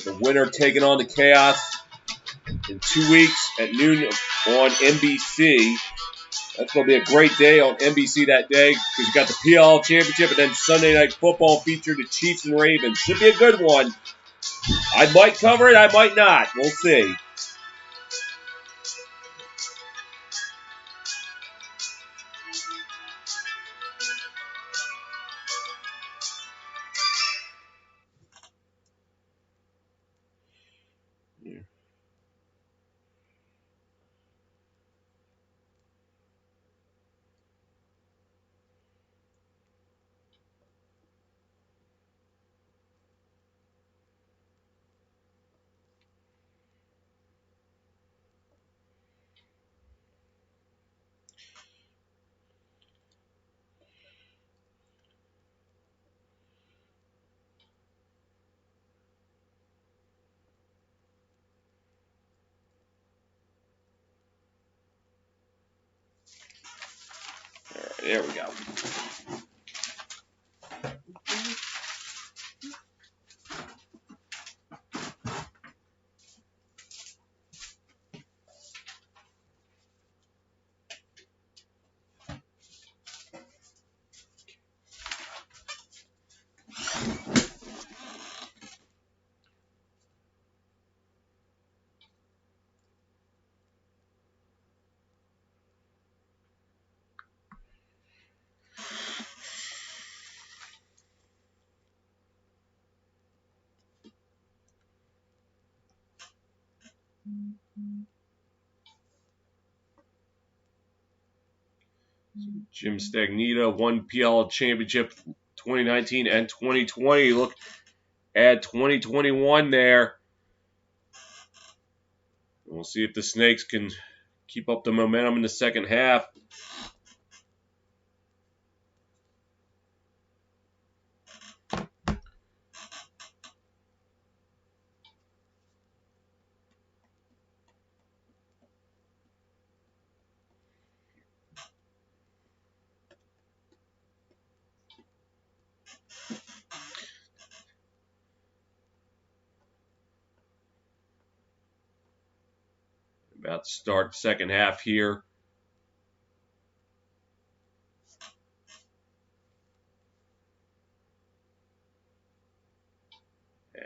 The winner taking on the Chaos in 2 weeks at noon on NBC. That's going to be a great day on NBC that day because you got the PLL Championship and then Sunday Night Football featured the Chiefs and Ravens. Should be a good one. I might cover it, I might not. We'll see. There we go. Jim Stagnita won PLL Championship 2019 and 2020. Look at 2021 there. We'll see if the Snakes can keep up the momentum in the second half. About to start second half here.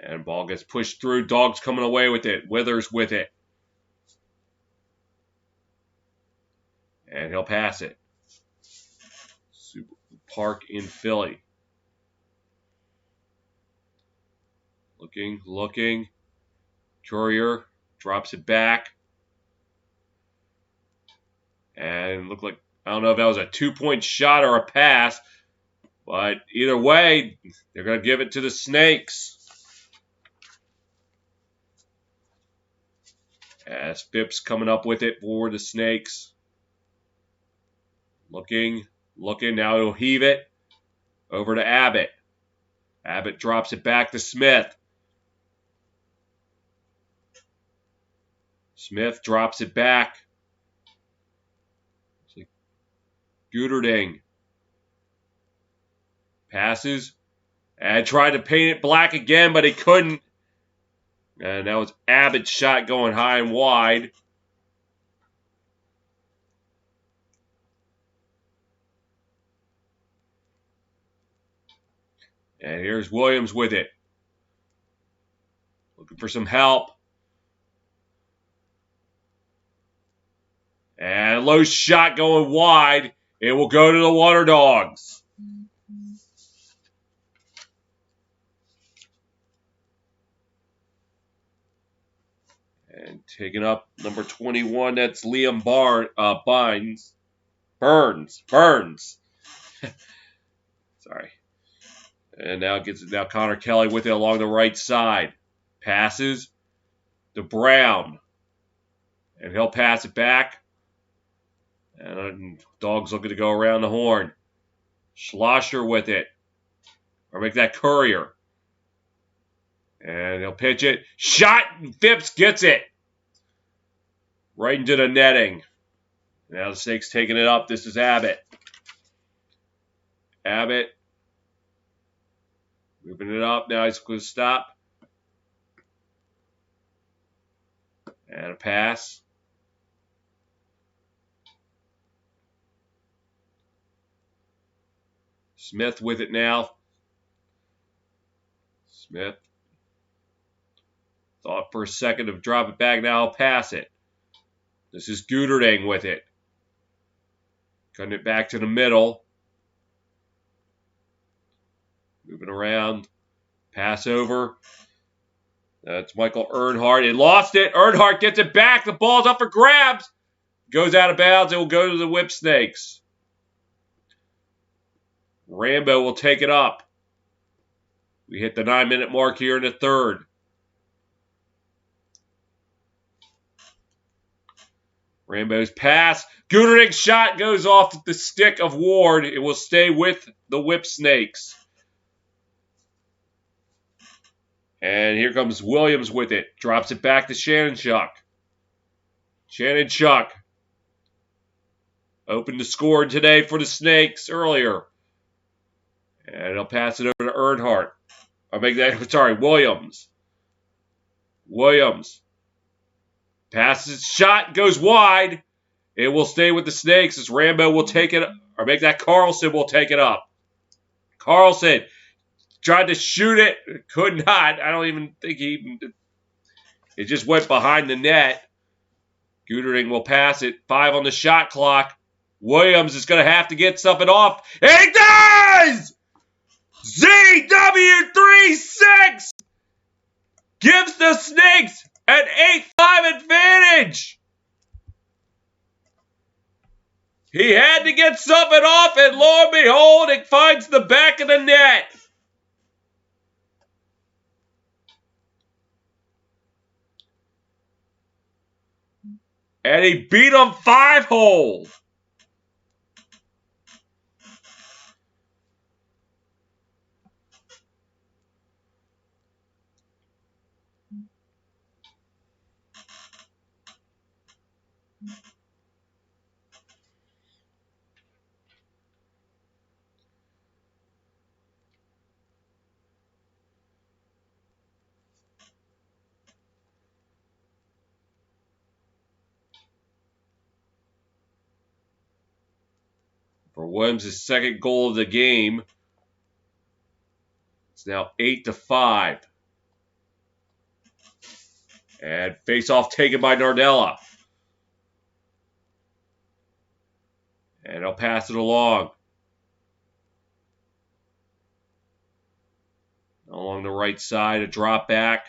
And ball gets pushed through. Dogs coming away with it. Withers with it. And he'll pass it. Super Park in Philly. Looking. Courier drops it back. And looked like, I don't know if that was a 2-point shot or a pass. But either way, they're going to give it to the Snakes. As Phipps coming up with it for the Snakes. Looking. Now he'll heave it over to Abbott. Abbott drops it back to Smith. Smith drops it back. Gooderding. Passes. And tried to paint it black again, but he couldn't. And that was Abbott's shot going high and wide. And here's Williams with it. Looking for some help. And low shot going wide. It will go to the Waterdogs. And taking up number 21, that's Liam Burns. Sorry. And now Connor Kelly with it along the right side. Passes to Brown. And he'll pass it back. And Dog's looking to go around the horn. Schlosser with it. Or make that Courier. And he'll pitch it. Shot! Phipps gets it. Right into the netting. Now the Snakes taking it up. This is Abbott. Abbott. Moving it up. Now he's going to stop. And a pass. Smith with it now. Smith. Thought for a second to drop it back. Now he'll pass it. This is Gooderding with it. Cutting it back to the middle. Moving around. Pass over. That's Michael Earnhardt. He lost it. Earnhardt gets it back. The ball's up for grabs. Goes out of bounds. It will go to the Whipsnakes. Rambo will take it up. We hit the 9-minute mark here in the third. Rambo's pass. Gooderding's shot goes off the stick of Ward. It will stay with the Whipsnakes. And here comes Williams with it. Drops it back to Shannon Chuck. Shannon Chuck. Opened the score today for the Snakes earlier. And he'll pass it over to Earnhardt. Williams. Williams. Passes, shot, goes wide. It will stay with the Snakes as Rambo will take it, or make that Carlson will take it up. Carlson tried to shoot it, could not. I don't even think it just went behind the net. Gooderding will pass it. 5 on the shot clock. Williams is going to have to get something off. And he does! ZW36 gives the Snakes an 8-5 advantage. He had to get something off, and lo and behold, it finds the back of the net. And he beat him 5-hole. For Williams' second goal of the game. It's now 8-5. And face-off taken by Nardella. And he'll pass it along. Along the right side, a drop back.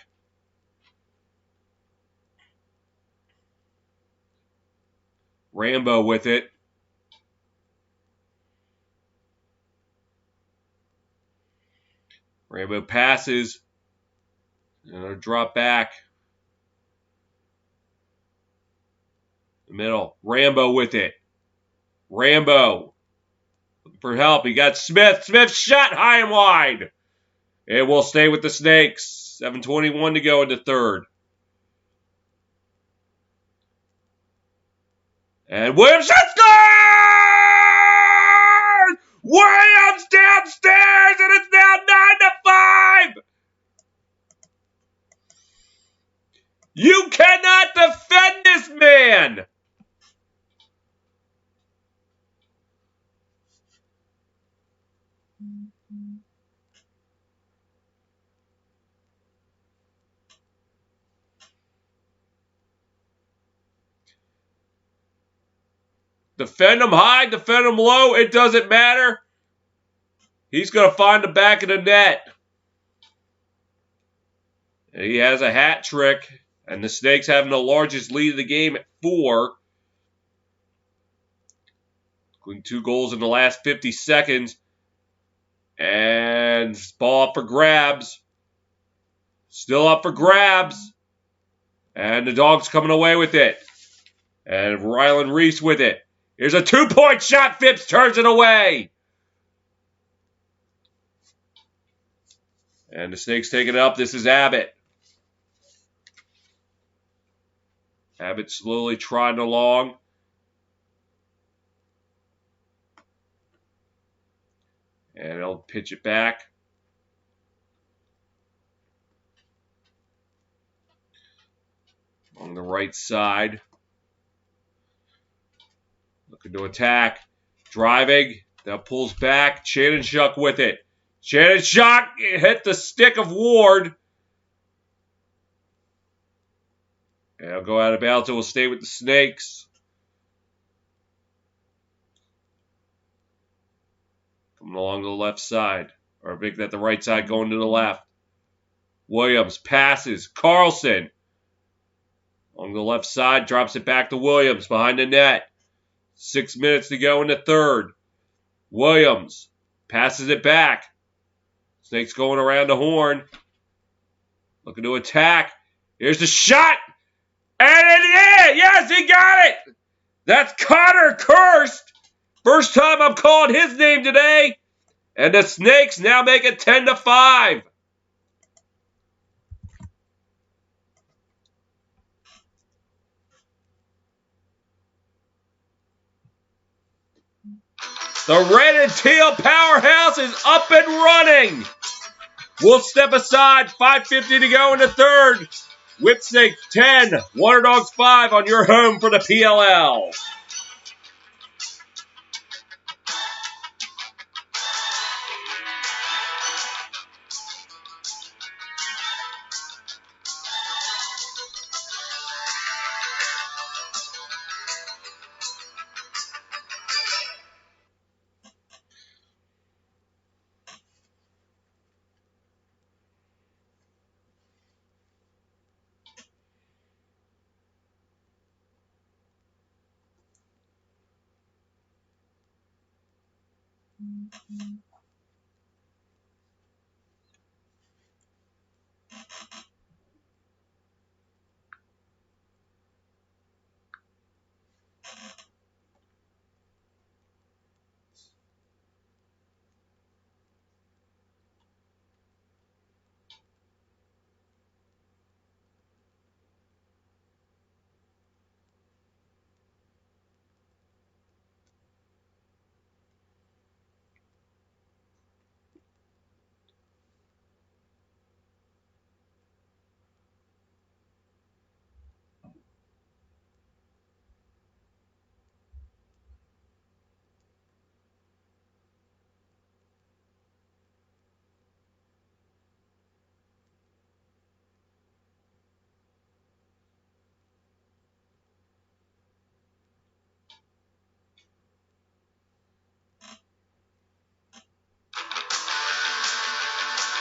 Rambo with it. Rambo passes. Another drop back. The middle. Rambo with it. Rambo. Looking for help. He got Smith. Smith shot high and wide. It will stay with the Snakes. 7:21 to go in the third. And Williams scores! Williams downstairs, and it's now 9-5. You cannot defend this man. Defend him high, defend him low, it doesn't matter. He's going to find the back of the net. And he has a hat trick, and the Snakes having the largest lead of the game at 4. Including 2 goals in the last 50 seconds. And ball up for grabs. Still up for grabs. And the Dogs coming away with it. And Rylan Reese with it. Here's a 2-point shot. Phipps turns it away. And the Snakes take it up. This is Abbott. Abbott slowly trotting along. And he'll pitch it back. On the right side. Looking to attack. Driving. Now pulls back. Shannonshuk with it. Shannonshuk hit the stick of Ward. And he'll go out of bounds. It will stay with the Snakes. Coming along the left side. Or big at the right side going to the left. Williams passes. Carlson. On the left side. Drops it back to Williams behind the net. 6 minutes to go in the third. Williams passes it back. Snakes going around the horn. Looking to attack. Here's the shot. And yes, he got it. That's Connor Kirst. First time I'm calling his name today. And the Snakes now make it 10-5. The red and teal powerhouse is up and running. We'll step aside. 5:50 to go in the third. Whipsnakes 10, Waterdogs 5 on your home for the PLL.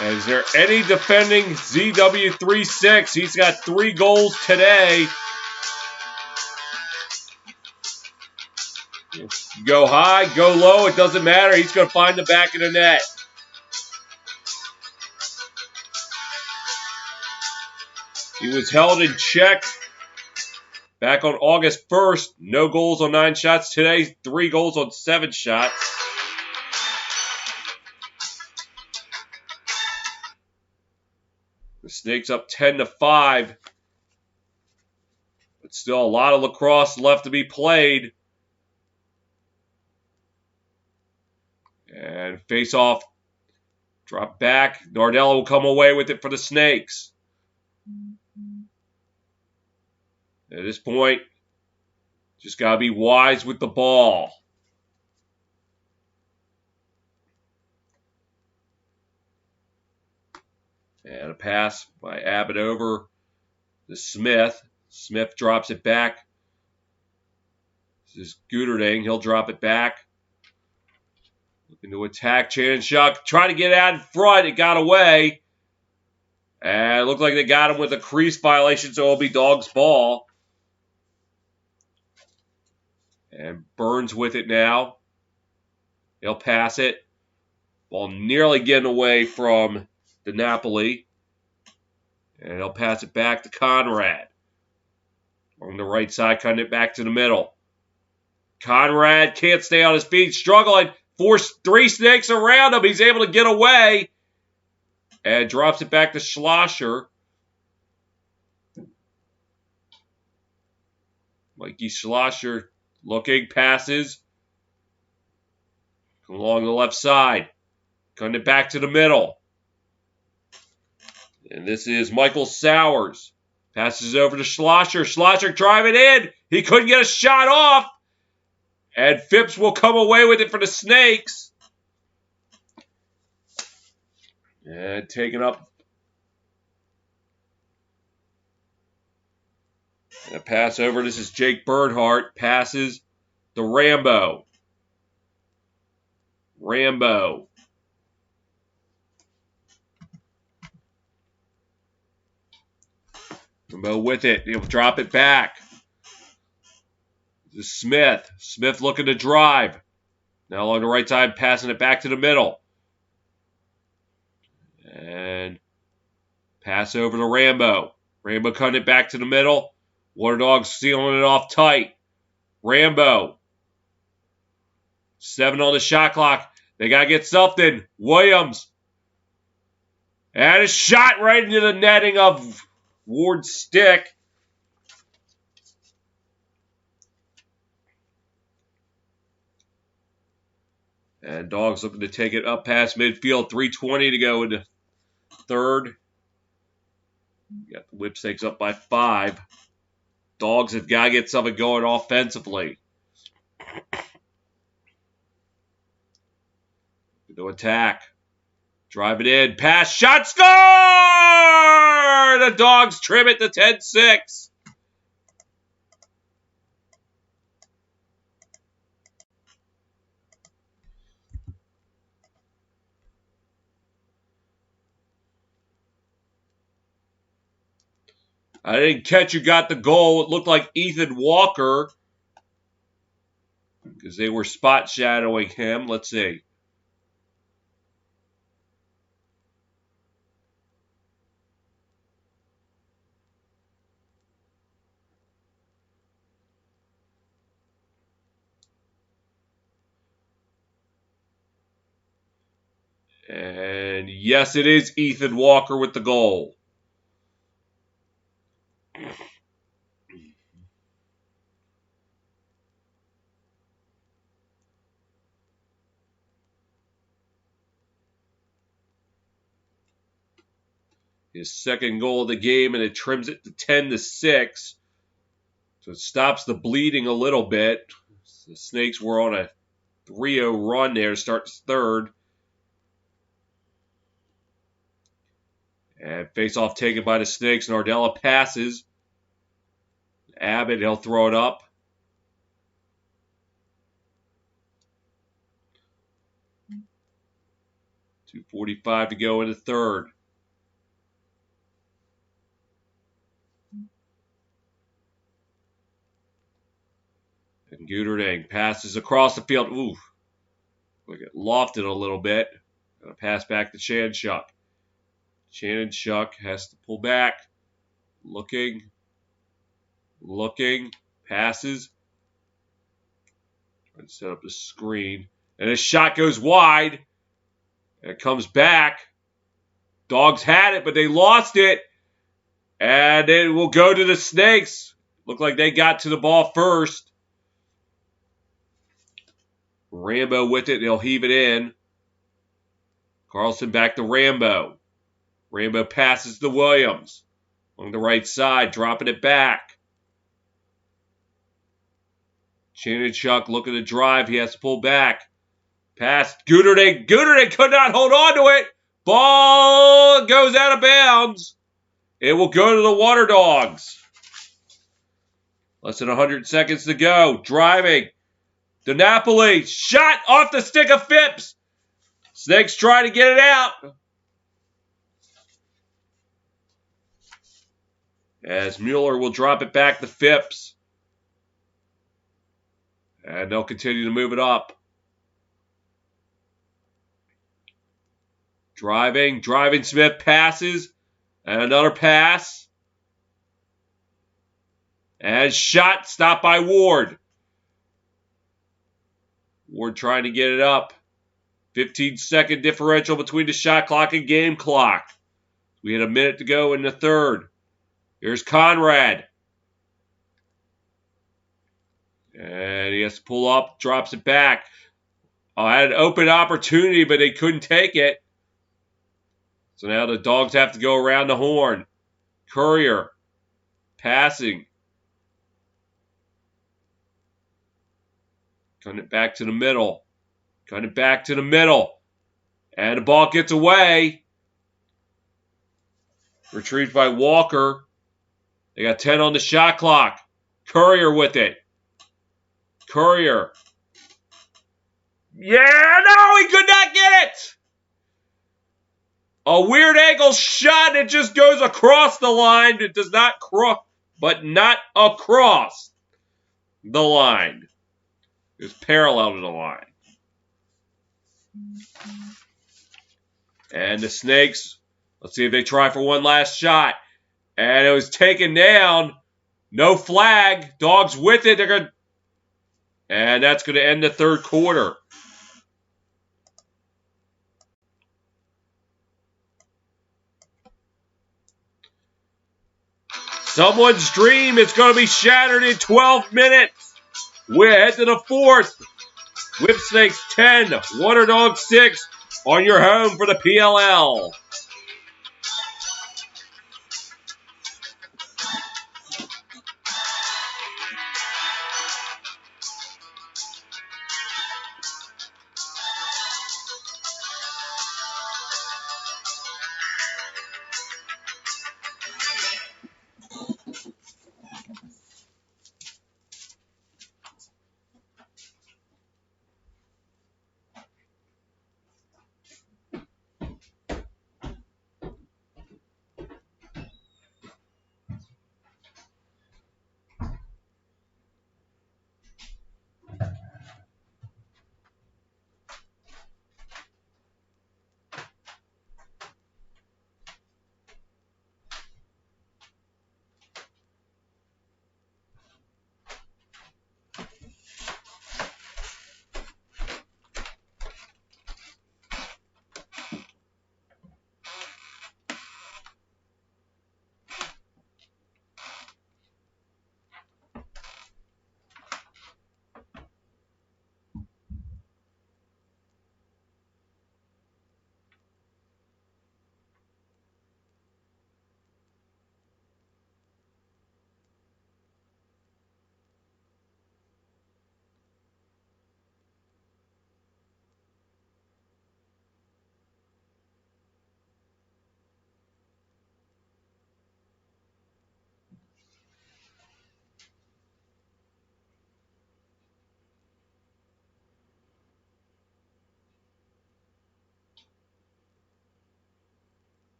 And is there any defending ZW36? He's got 3 goals today. Go high, go low, it doesn't matter. He's going to find the back of the net. He was held in check back on August 1st. No goals on 9 shots. Today, 3 goals on 7 shots. The Snakes up 10-5. But still a lot of lacrosse left to be played. And face off. Drop back. Nardella will come away with it for the Snakes. At this point, just got to be wise with the ball. And a pass by Abbott over to Smith. Smith drops it back. This is Gooderding. He'll drop it back. Looking to attack Shannonshuk. Trying to get out in front. It got away. And it looked like they got him with a crease violation, so it'll be Dogs' ball. And Burns with it now. He'll pass it. Ball nearly getting away from the Napoli. And he'll pass it back to Conrad. On the right side, cutting it back to the middle. Conrad can't stay on his feet, struggling. Three snakes around him. He's able to get away. And drops it back to Schlosser. Mikey Schlosser looking, passes. Along the left side. Cutting it back to the middle. And this is Michael Sowers. Passes over to Schlosser. Schlosser driving in. He couldn't get a shot off. And Phipps will come away with it for the Snakes. And taking up. And a pass over. This is Jake Bernhardt. Passes to Rambo. Rambo with it. He'll drop it back. This is Smith. Smith looking to drive. Now along the right side, passing it back to the middle. And pass over to Rambo. Rambo cutting it back to the middle. Waterdogs sealing it off tight. Rambo. 7 on the shot clock. They got to get something. Williams. And a shot right into the netting of Ward's stick. And Dogs looking to take it up past midfield. 3:20 to go in the third. Got the Whipsnakes up by 5. Dogs have got to get something going offensively. To attack. Drive it in. Pass. Shot. Score! The Dogs trim it to 10-6. I didn't catch who got the goal. It looked like Ethan Walker because they were spot shadowing him. Let's see. And yes, it is Ethan Walker with the goal. His second goal of the game, and it trims it to 10-6. So it stops the bleeding a little bit. The Snakes were on a 3-0 run there to start the third. And face-off taken by the Snakes. Nardella passes. Abbott, he'll throw it up. .245 to go in the third. And Guderding passes across the field. Ooh. Look at lofted a little bit. Gonna pass back to Shanchuk. Shanchuk has to pull back. Looking. Passes. Trying to set up the screen. And his shot goes wide. And it comes back. Dogs had it, but they lost it. And it will go to the Snakes. Look like they got to the ball first. Rambo with it. They'll heave it in. Carlson back to Rambo. Rambo passes to Williams. On the right side, dropping it back. Shanchuk looking to drive. He has to pull back. Pass. Guderding. Guderding could not hold on to it. Ball goes out of bounds. It will go to the Waterdogs. Less than 100 seconds to go. Driving. DiNapoli. Shot off the stick of Phipps. Snakes try to get it out. As Mueller will drop it back to Phipps. And they'll continue to move it up. Driving. Smith passes. And another pass. And shot stopped by Ward. Ward trying to get it up. 15-second differential between the shot clock and game clock. We had a minute to go in the third. Here's Conrad. And he has to pull up, drops it back. Had an open opportunity, but they couldn't take it. So now the Dogs have to go around the horn. Courier. Passing. Cutting it back to the middle. Cutting it back to the middle. And the ball gets away. Retrieved by Walker. They got 10 on the shot clock. Courier with it. Courier. Yeah, no, he could not get it. A weird angle shot. It just goes across the line. It does not cross, but not across the line. It's parallel to the line. And the Snakes, let's see if they try for one last shot. And it was taken down. No flag. Dogs with it. They're going. And that's going to end the third quarter. Someone's dream is going to be shattered in 12 minutes. We're head to the fourth. Whipsnakes 10, Waterdogs 6 on your home for the PLL.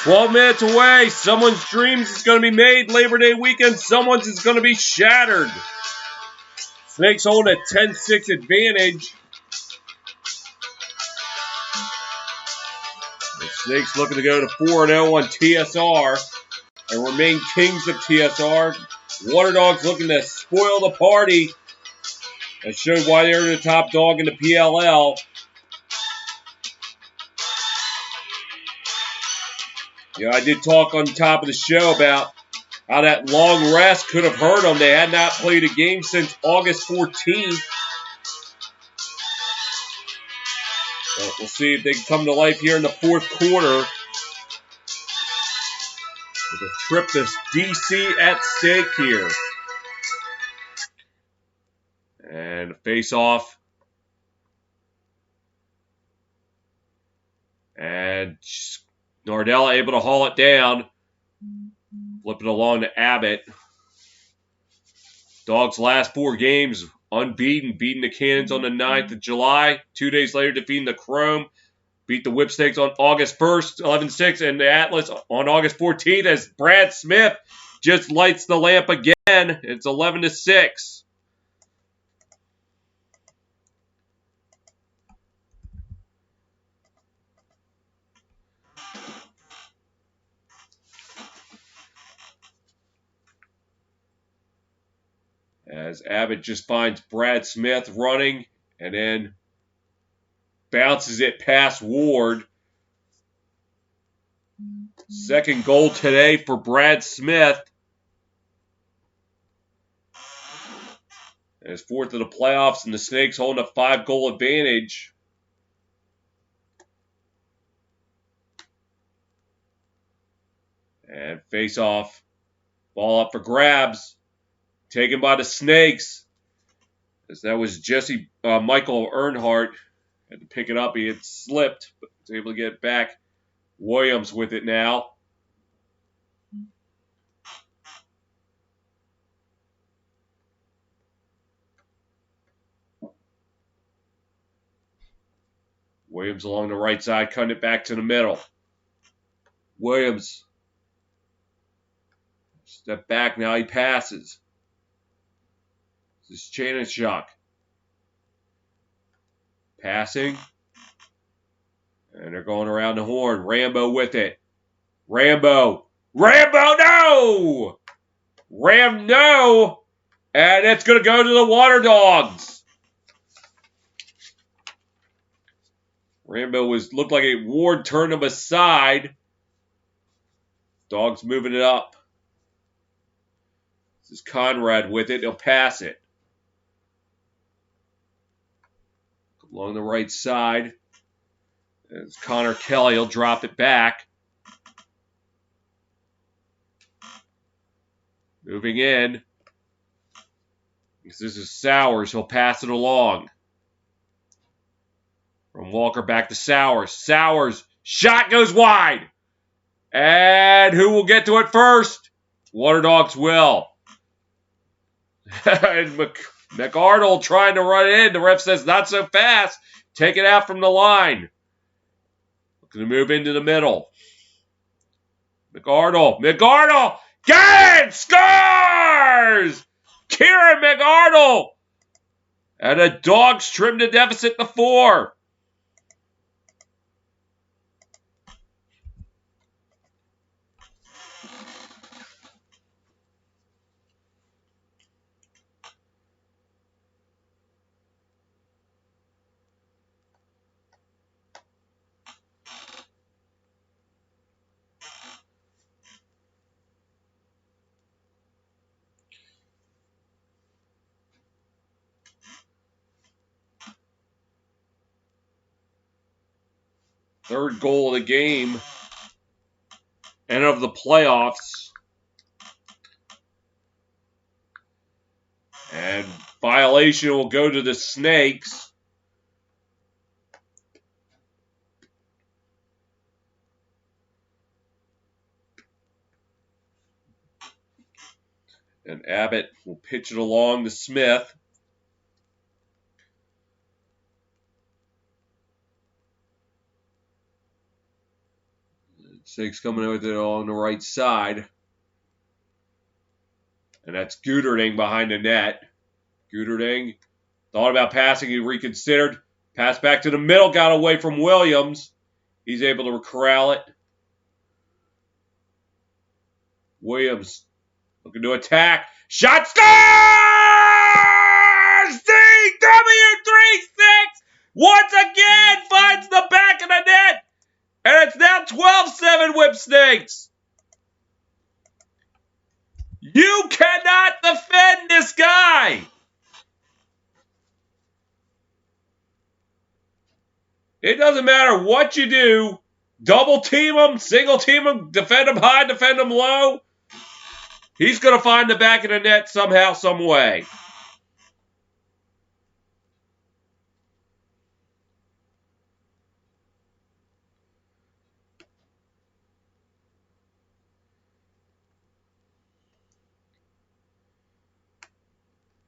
"12 minutes away. Someone's dreams is going to be made Labor Day weekend. Someone's is going to be shattered." Snakes hold a 10-6 advantage. The Snakes looking to go to 4-0 on TSR and remain kings of TSR. Waterdogs looking to spoil the party and show why they're the top dog in the PLL. Yeah, I did talk on top of the show about how that long rest could have hurt them. They had not played a game since August 14th. But we'll see if they can come to life here in the fourth quarter. With a trip to D.C. at stake here. And a face-off. And Nardella able to haul it down. Flip it along to Abbott. Dogs' last 4 games unbeaten. Beating the Cannons on the 9th of July. 2 days later defeating the Chrome. Beat the Whipsnakes on August 1st, 11-6. And the Atlas on August 14th as Brad Smith just lights the lamp again. It's 11-6. As Abbott just finds Brad Smith running and then bounces it past Ward. Second goal today for Brad Smith. And his fourth of the playoffs, and the Snakes holding a 5-goal advantage. And face off. Ball up for grabs. Taken by the Snakes. As that was Michael Earnhardt. Had to pick it up. He had slipped, but was able to get it back. Williams with it now. Williams along the right side, cutting it back to the middle. Williams. Step back, now he passes. This is Chanishuk. Passing. And they're going around the horn. Rambo with it. Rambo, no! No! And it's going to go to the Waterdogs. Rambo looked like a Ward turned him aside. Dogs moving it up. This is Conrad with it. He'll pass it. Along the right side. It's Connor Kelly. He'll drop it back. Moving in. This is Sowers. He'll pass it along. From Walker back to Sowers. Sowers. Shot goes wide. And who will get to it first? Waterdogs will. And McArdle trying to run in. The ref says not so fast. Take it out from the line. Going to move into the middle. McArdle. Got it! Scores! Kieran McArdle! And the Dogs trim the deficit to 4. Third goal of the game and of the playoffs. And violation will go to the Snakes. And Abbott will pitch it along to Smith. Snakes coming with it along the right side. And that's Guderding behind the net. Guderding thought about passing. He reconsidered. Pass back to the middle. Got away from Williams. He's able to corral it. Williams looking to attack. Shot scores! DW36 once again finds the back of the net. And it's now down 12-7 Whipsnakes. You cannot defend this guy. It doesn't matter what you do. Double team him, single team him, defend him high, defend him low. He's going to find the back of the net somehow, some way.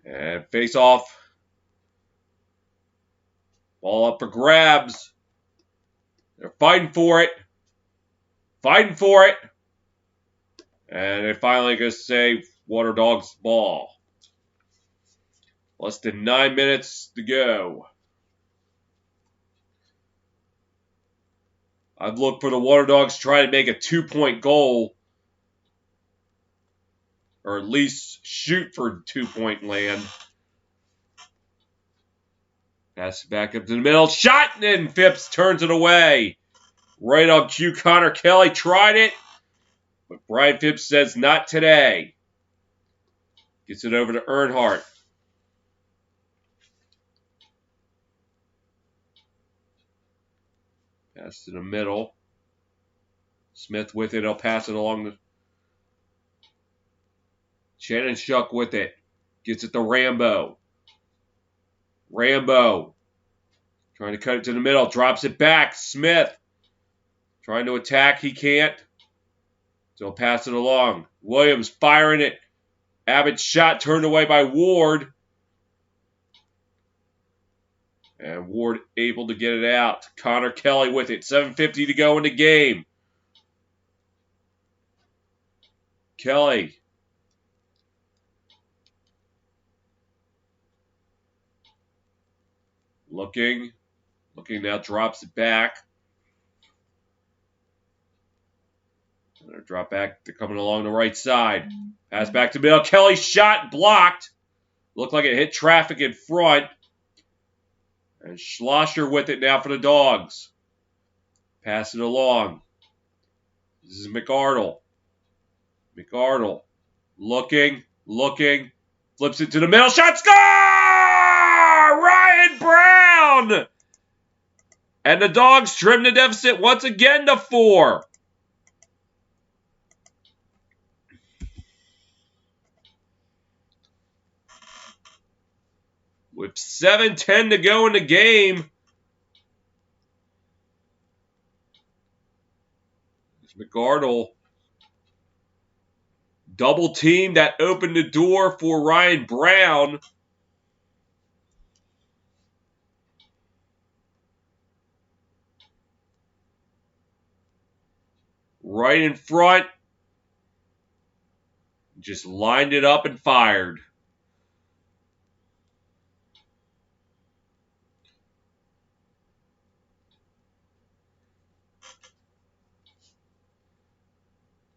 And face off. Ball up for grabs. They're fighting for it. Fighting for it. And they finally going to say Waterdogs ball. Less than 9 minutes to go. I've looked for the Waterdogs to try to make a 2-point goal. Or at least shoot for 2-point land. Pass it back up to the middle. Shot! And Phipps turns it away. Right on cue, Connor Kelly tried it. But Brian Phipps says not today. Gets it over to Earnhardt. Pass to the middle. Smith with it. He'll pass it along the... Shannon Shuck with it. Gets it to Rambo. Rambo. Trying to cut it to the middle. Drops it back. Smith. Trying to attack. He can't. So he'll pass it along. Williams firing it. Abbott's shot turned away by Ward. And Ward able to get it out. Connor Kelly with it. 7:50 to go in the game. Kelly. Looking now, drops it back. Another drop back. They're coming along the right side. Pass back to middle. Kelly shot blocked. Looked like it hit traffic in front. And Schlosser with it now for the Dogs. Pass it along. This is McArdle. McArdle. Looking. Flips it to the middle. Shot, score! Ryan Brown! And the Dogs trim the deficit once again to 4. With 7:10 to go in the game. McArdle. Double team that opened the door for Ryan Brown. Right in front. Just lined it up and fired.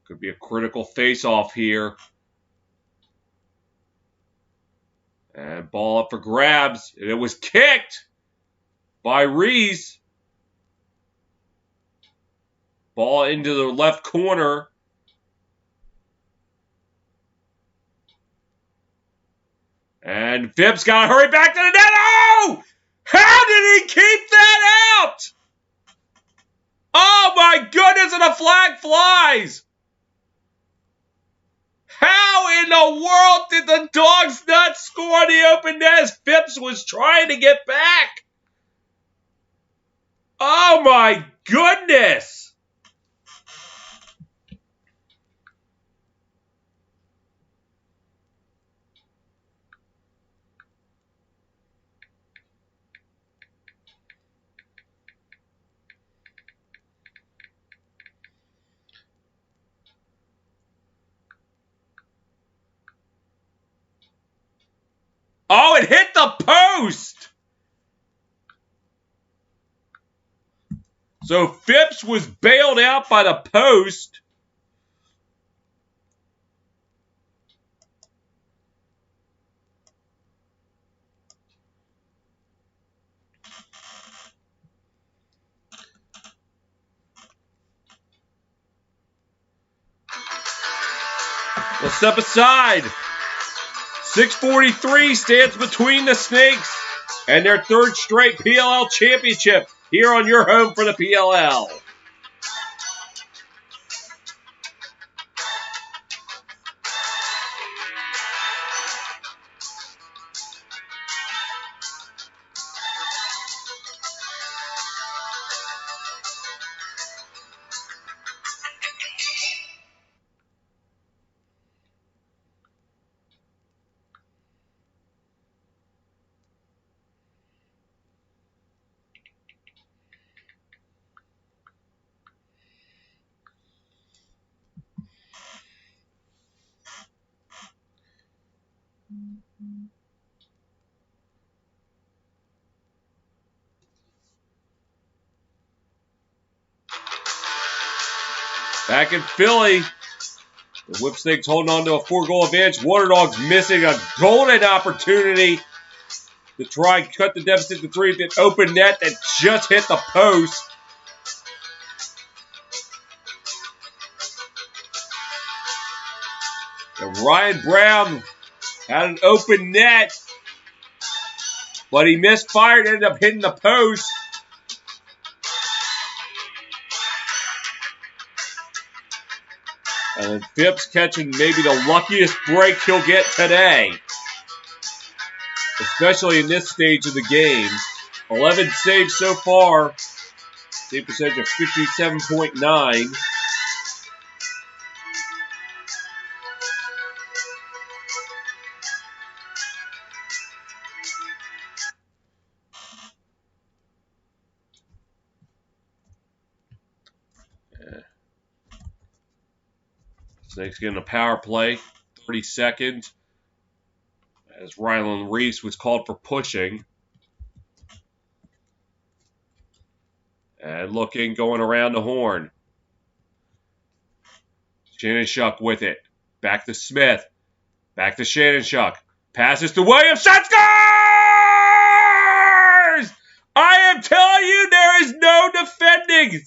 Could be a critical face-off here. And ball up for grabs. And it was kicked by Reese. Ball into the left corner. And Phipps got to hurry back to the net. Oh! How did he keep that out? Oh my goodness, and a flag flies. How in the world did the Dogs not score the open net as Phipps was trying to get back? Oh my goodness! Oh, it hit the post! So Phipps was bailed out by the post. We'll step aside. 6:43 stands between the Snakes and their third straight PLL championship here on your home for the PLL. Back in Philly, the Whipsnakes holding on to a 4-goal advantage. Waterdogs missing a golden opportunity to try and cut the deficit to 3 at the open net that just hit the post. And Ryan Brown had an open net, but he misfired, ended up hitting the post. And Phipps catching maybe the luckiest break he'll get today, especially in this stage of the game. 11 saves so far, save percentage of 57.9. Snakes getting a power play, 30 seconds, as Rylan Reese was called for pushing. And looking, going around the horn. Shannon Shuck with it. Back to Smith. Back to Shannon Shuck. Passes to Williams. Shot scores! I am telling you, there is no defending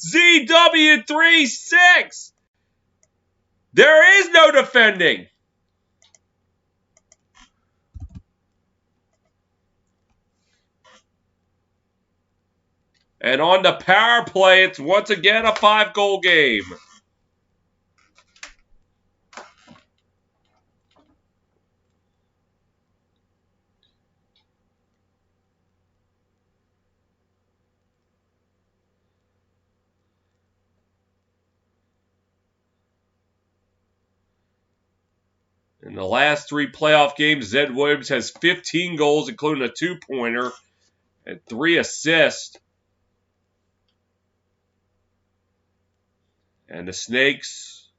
ZW36. There is no defending. And on the power play, it's once again a 5-goal game. In the last 3 playoff games, Zed Williams has 15 goals, including a 2-pointer and 3 assists. And the Snakes,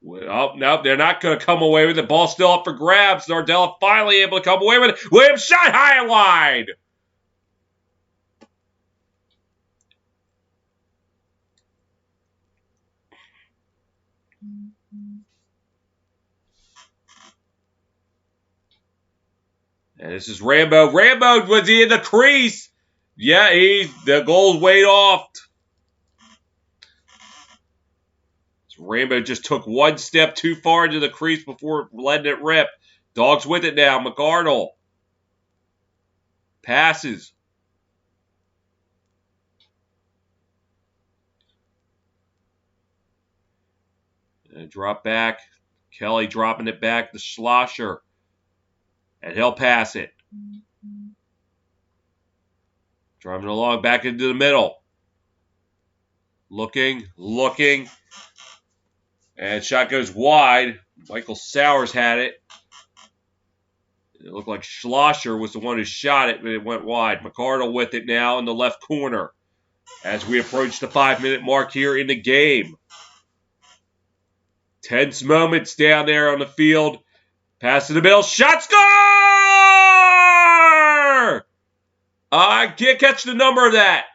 oh, no, they're not going to come away with it. Ball still up for grabs. Nardella finally able to come away with it. Williams shot high and wide. And this is Rambo. Rambo, was he in the crease? Yeah, the goal's way off. Rambo just took 1 step too far into the crease before letting it rip. Dogs with it now. McArdle passes. And drop back. Kelly dropping it back to Schlosser. And he'll pass it. Driving along back into the middle. Looking. And shot goes wide. Michael Sowers had it. It looked like Schlosser was the one who shot it, but it went wide. McArdle with it now in the left corner as we approach the 5-minute mark here in the game. Tense moments down there on the field. Pass to the middle. Shot score! I can't catch the number of that.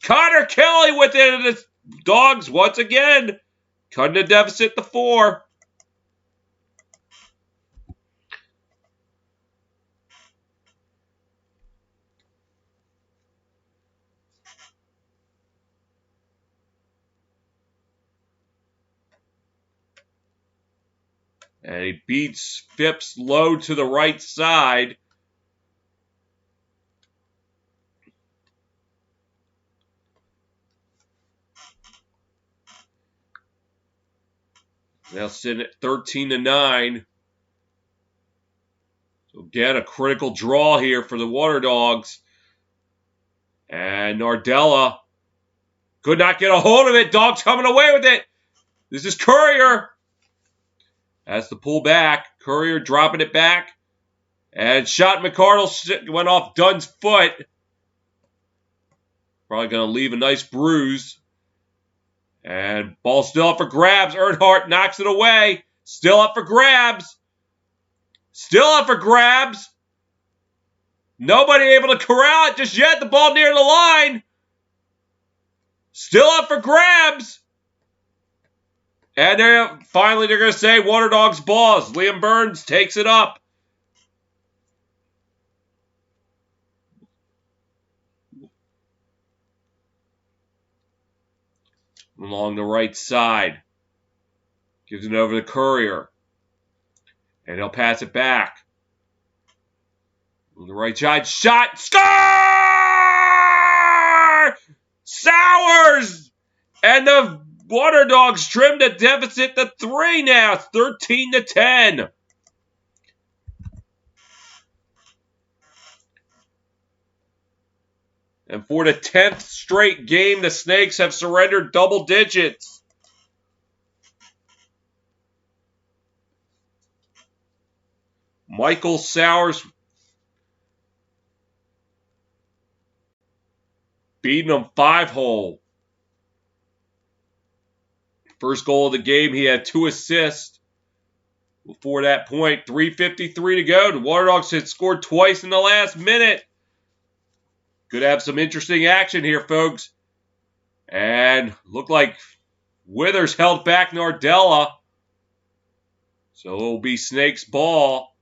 Connor Kelly with it. And the Dogs once again cutting the deficit to 4. And he beats Phipps low to the right side. Now sitting at 13-9. So again, a critical draw here for the Waterdogs. And Nardella could not get a hold of it. Dogs coming away with it. This is Courier. Has to pull back. Courier dropping it back. And shot McCardle went off Dunn's foot. Probably going to leave a nice bruise. And ball still up for grabs. Earnhardt knocks it away. Still up for grabs. Still up for grabs. Nobody able to corral it just yet. The ball near the line. Still up for grabs. And finally they're going to say Waterdogs balls. Liam Burns takes it up. Along the right side. Gives it over to Courier. And he'll pass it back. On the right side. Shot. Score! Sowers! And the Waterdogs trim the deficit to 3 now. It's 13-10. And for the 10th straight game, the Snakes have surrendered double digits. Michael Sowers beating them 5-hole. First goal of the game, he had 2 assists. Before that point, 3:53 to go. The Waterdogs had scored twice in the last minute. Could have some interesting action here, folks. And looked like Withers held back Nardella. So it'll be Snakes ball.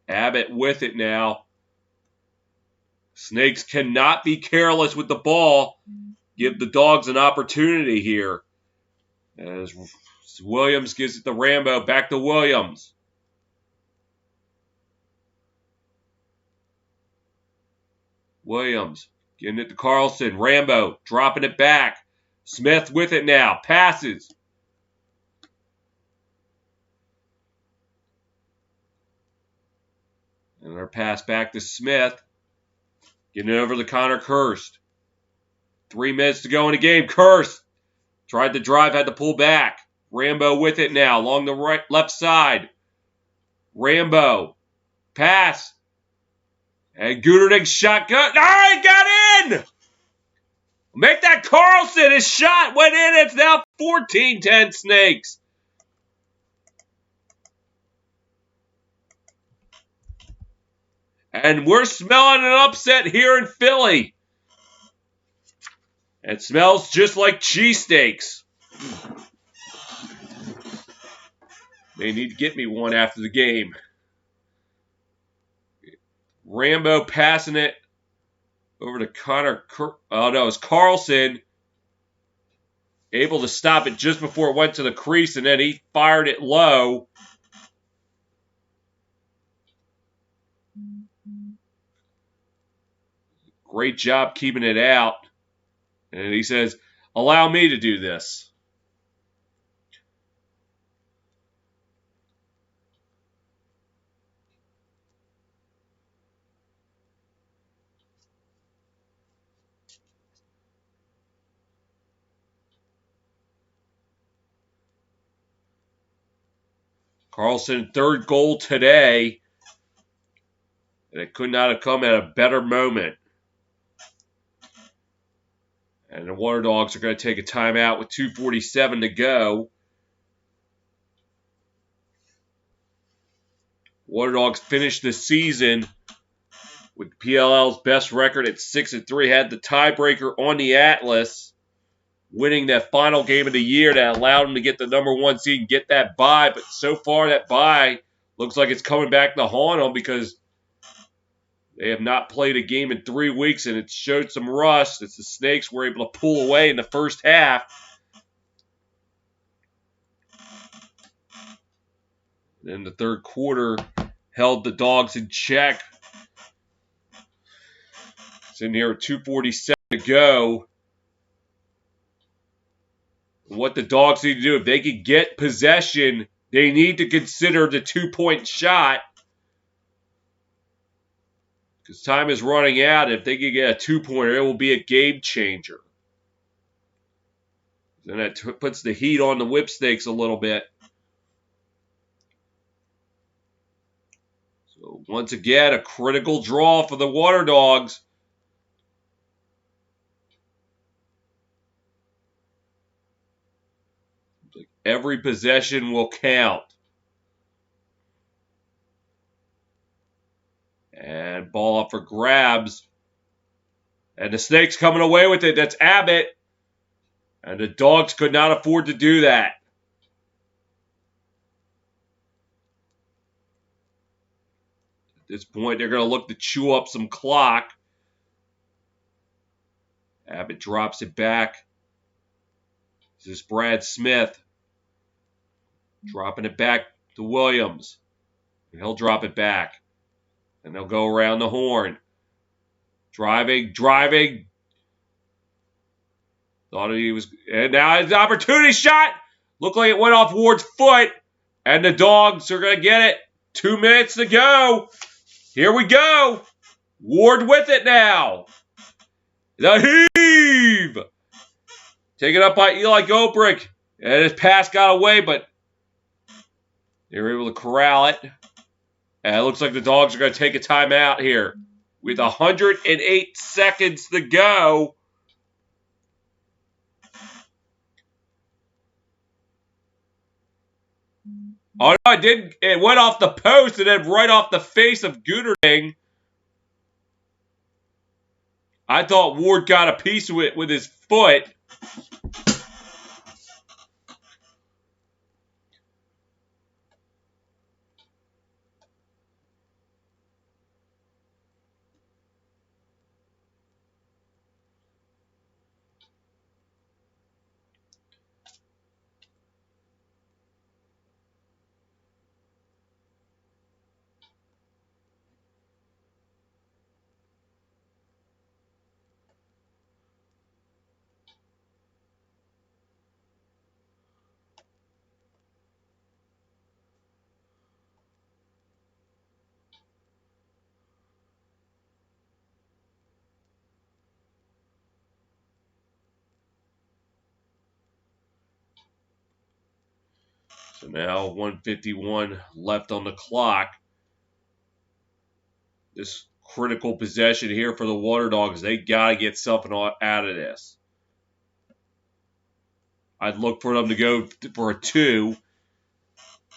Abbott with it now. Snakes cannot be careless with the ball. Give the Dogs an opportunity here. As Williams gives it to Rambo. Back to Williams. Williams getting it to Carlson. Rambo dropping it back. Smith with it now. Passes. And their pass back to Smith. Getting it over to Connor Kirst. 3 minutes to go in the game. Kirst tried to drive, had to pull back. Rambo with it now along the left side. Rambo. Pass. And Gudernick's shot good. All right, got in! Make that Carlson. His shot went in. It's now 14-10 Snakes. And we're smelling an upset here in Philly. It smells just like cheesesteaks. They need to get me one after the game. Rambo passing it over to Connor. Oh, no, it's Carlson. Able to stop it just before it went to the crease, and then he fired it low. Great job keeping it out. And he says, allow me to do this. Carlson, 3rd goal today. And it could not have come at a better moment. And the Waterdogs are going to take a timeout with 2:47 to go. Waterdogs finished the season with PLL's best record at 6-3. Had the tiebreaker on the Atlas, winning that final game of the year that allowed them to get the #1 seed and get that bye. But so far, that bye looks like it's coming back to haunt them because They have not played a game in 3 weeks, and it showed some rust as the Snakes were able to pull away in the first half. Then the third quarter held the Dogs in check. It's in here with 2:47 to go. What the Dogs need to do, if they can get possession, they need to consider the 2-point shot. Because time is running out. If they can get a 2-pointer, it will be a game changer. Then that puts the heat on the Whipsnakes a little bit. So once again, a critical draw for the Waterdogs. Every possession will count. And ball up for grabs. And the Snakes coming away with it. That's Abbott. And the Dogs could not afford to do that. At this point, they're going to look to chew up some clock. Abbott drops it back. This is Brad Smith. Dropping it back to Williams. And he'll drop it back. And they'll go around the horn. Driving. Thought he was... And now his opportunity shot! Looked like it went off Ward's foot. And the Dogs are going to get it. 2 minutes to go. Here we go. Ward with it now. The heave! Taken up by Eli Gobrick. And his pass got away, but they were able to corral it. And it looks like the Dogs are going to take a timeout here. With 108 seconds to go. Oh, no, it didn't. It went off the post and then right off the face of Gooderding. I thought Ward got a piece of it with his foot. So now 1:51 left on the clock. This critical possession here for the Waterdogs. They got to get something out of this. I'd look for them to go for a 2.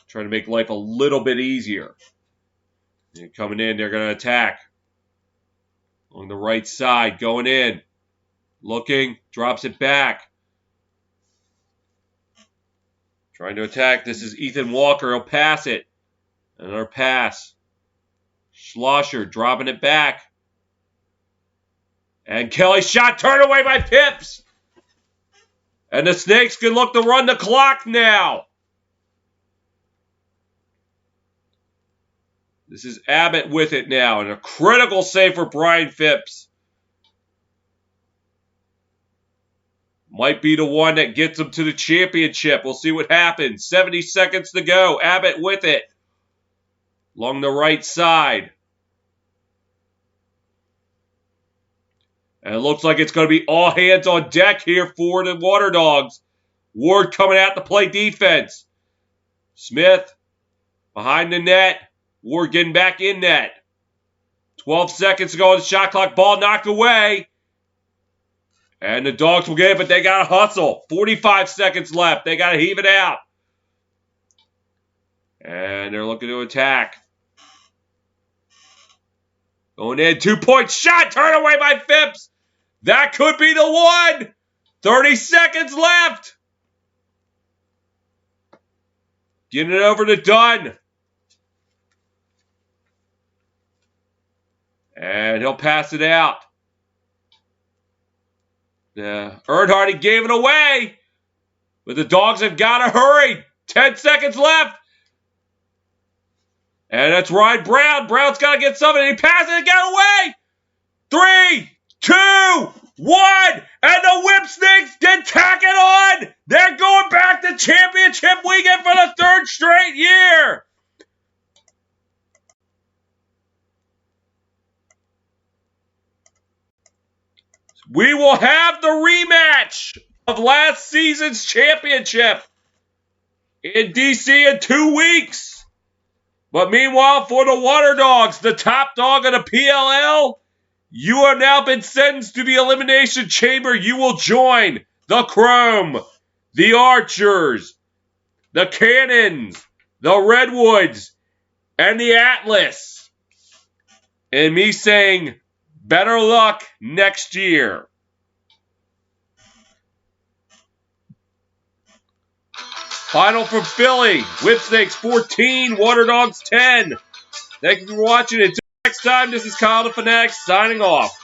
Trying to make life a little bit easier. And coming in, they're going to attack. On the right side, going in. Looking, drops it back. Trying to attack. This is Ethan Walker. He'll pass it. Another pass. Schlosser dropping it back. And Kelly's shot turned away by Pips. And the Snakes can look to run the clock now. This is Abbott with it now. And a critical save for Brian Phipps. Might be the one that gets them to the championship. We'll see what happens. 70 seconds to go. Abbott with it. Along the right side. And it looks like it's going to be all hands on deck here for the Waterdogs. Ward coming out to play defense. Smith behind the net. Ward getting back in net. 12 seconds to go on the shot clock. Ball knocked away. And the Dogs will get it, but they got to hustle. 45 seconds left. They got to heave it out. And they're looking to attack. Going in. 2-point shot. Turn away by Phipps. That could be the one. 30 seconds left. Getting it over to Dunn. And he'll pass it out. Earnhardt, he gave it away. But the Dogs have got to hurry. 10 seconds left. And that's Ryan Brown. Brown's got to get something. And he passes it and get away. 3, 2, 1. And the Whipsnakes get tacking on. They're going back to championship weekend for the 3rd straight year. We will have the rematch of last season's championship in DC in 2 weeks. But meanwhile, for the Waterdogs, the top dog of the PLL, you have now been sentenced to the Elimination Chamber. You will join the Chrome, the Archers, the Cannons, the Redwoods, and the Atlas. And me saying, better luck next year. Final from Philly, Whipsnakes 14, Waterdogs 10. Thank you for watching. Until next time, this is Kyle the Fanatic signing off.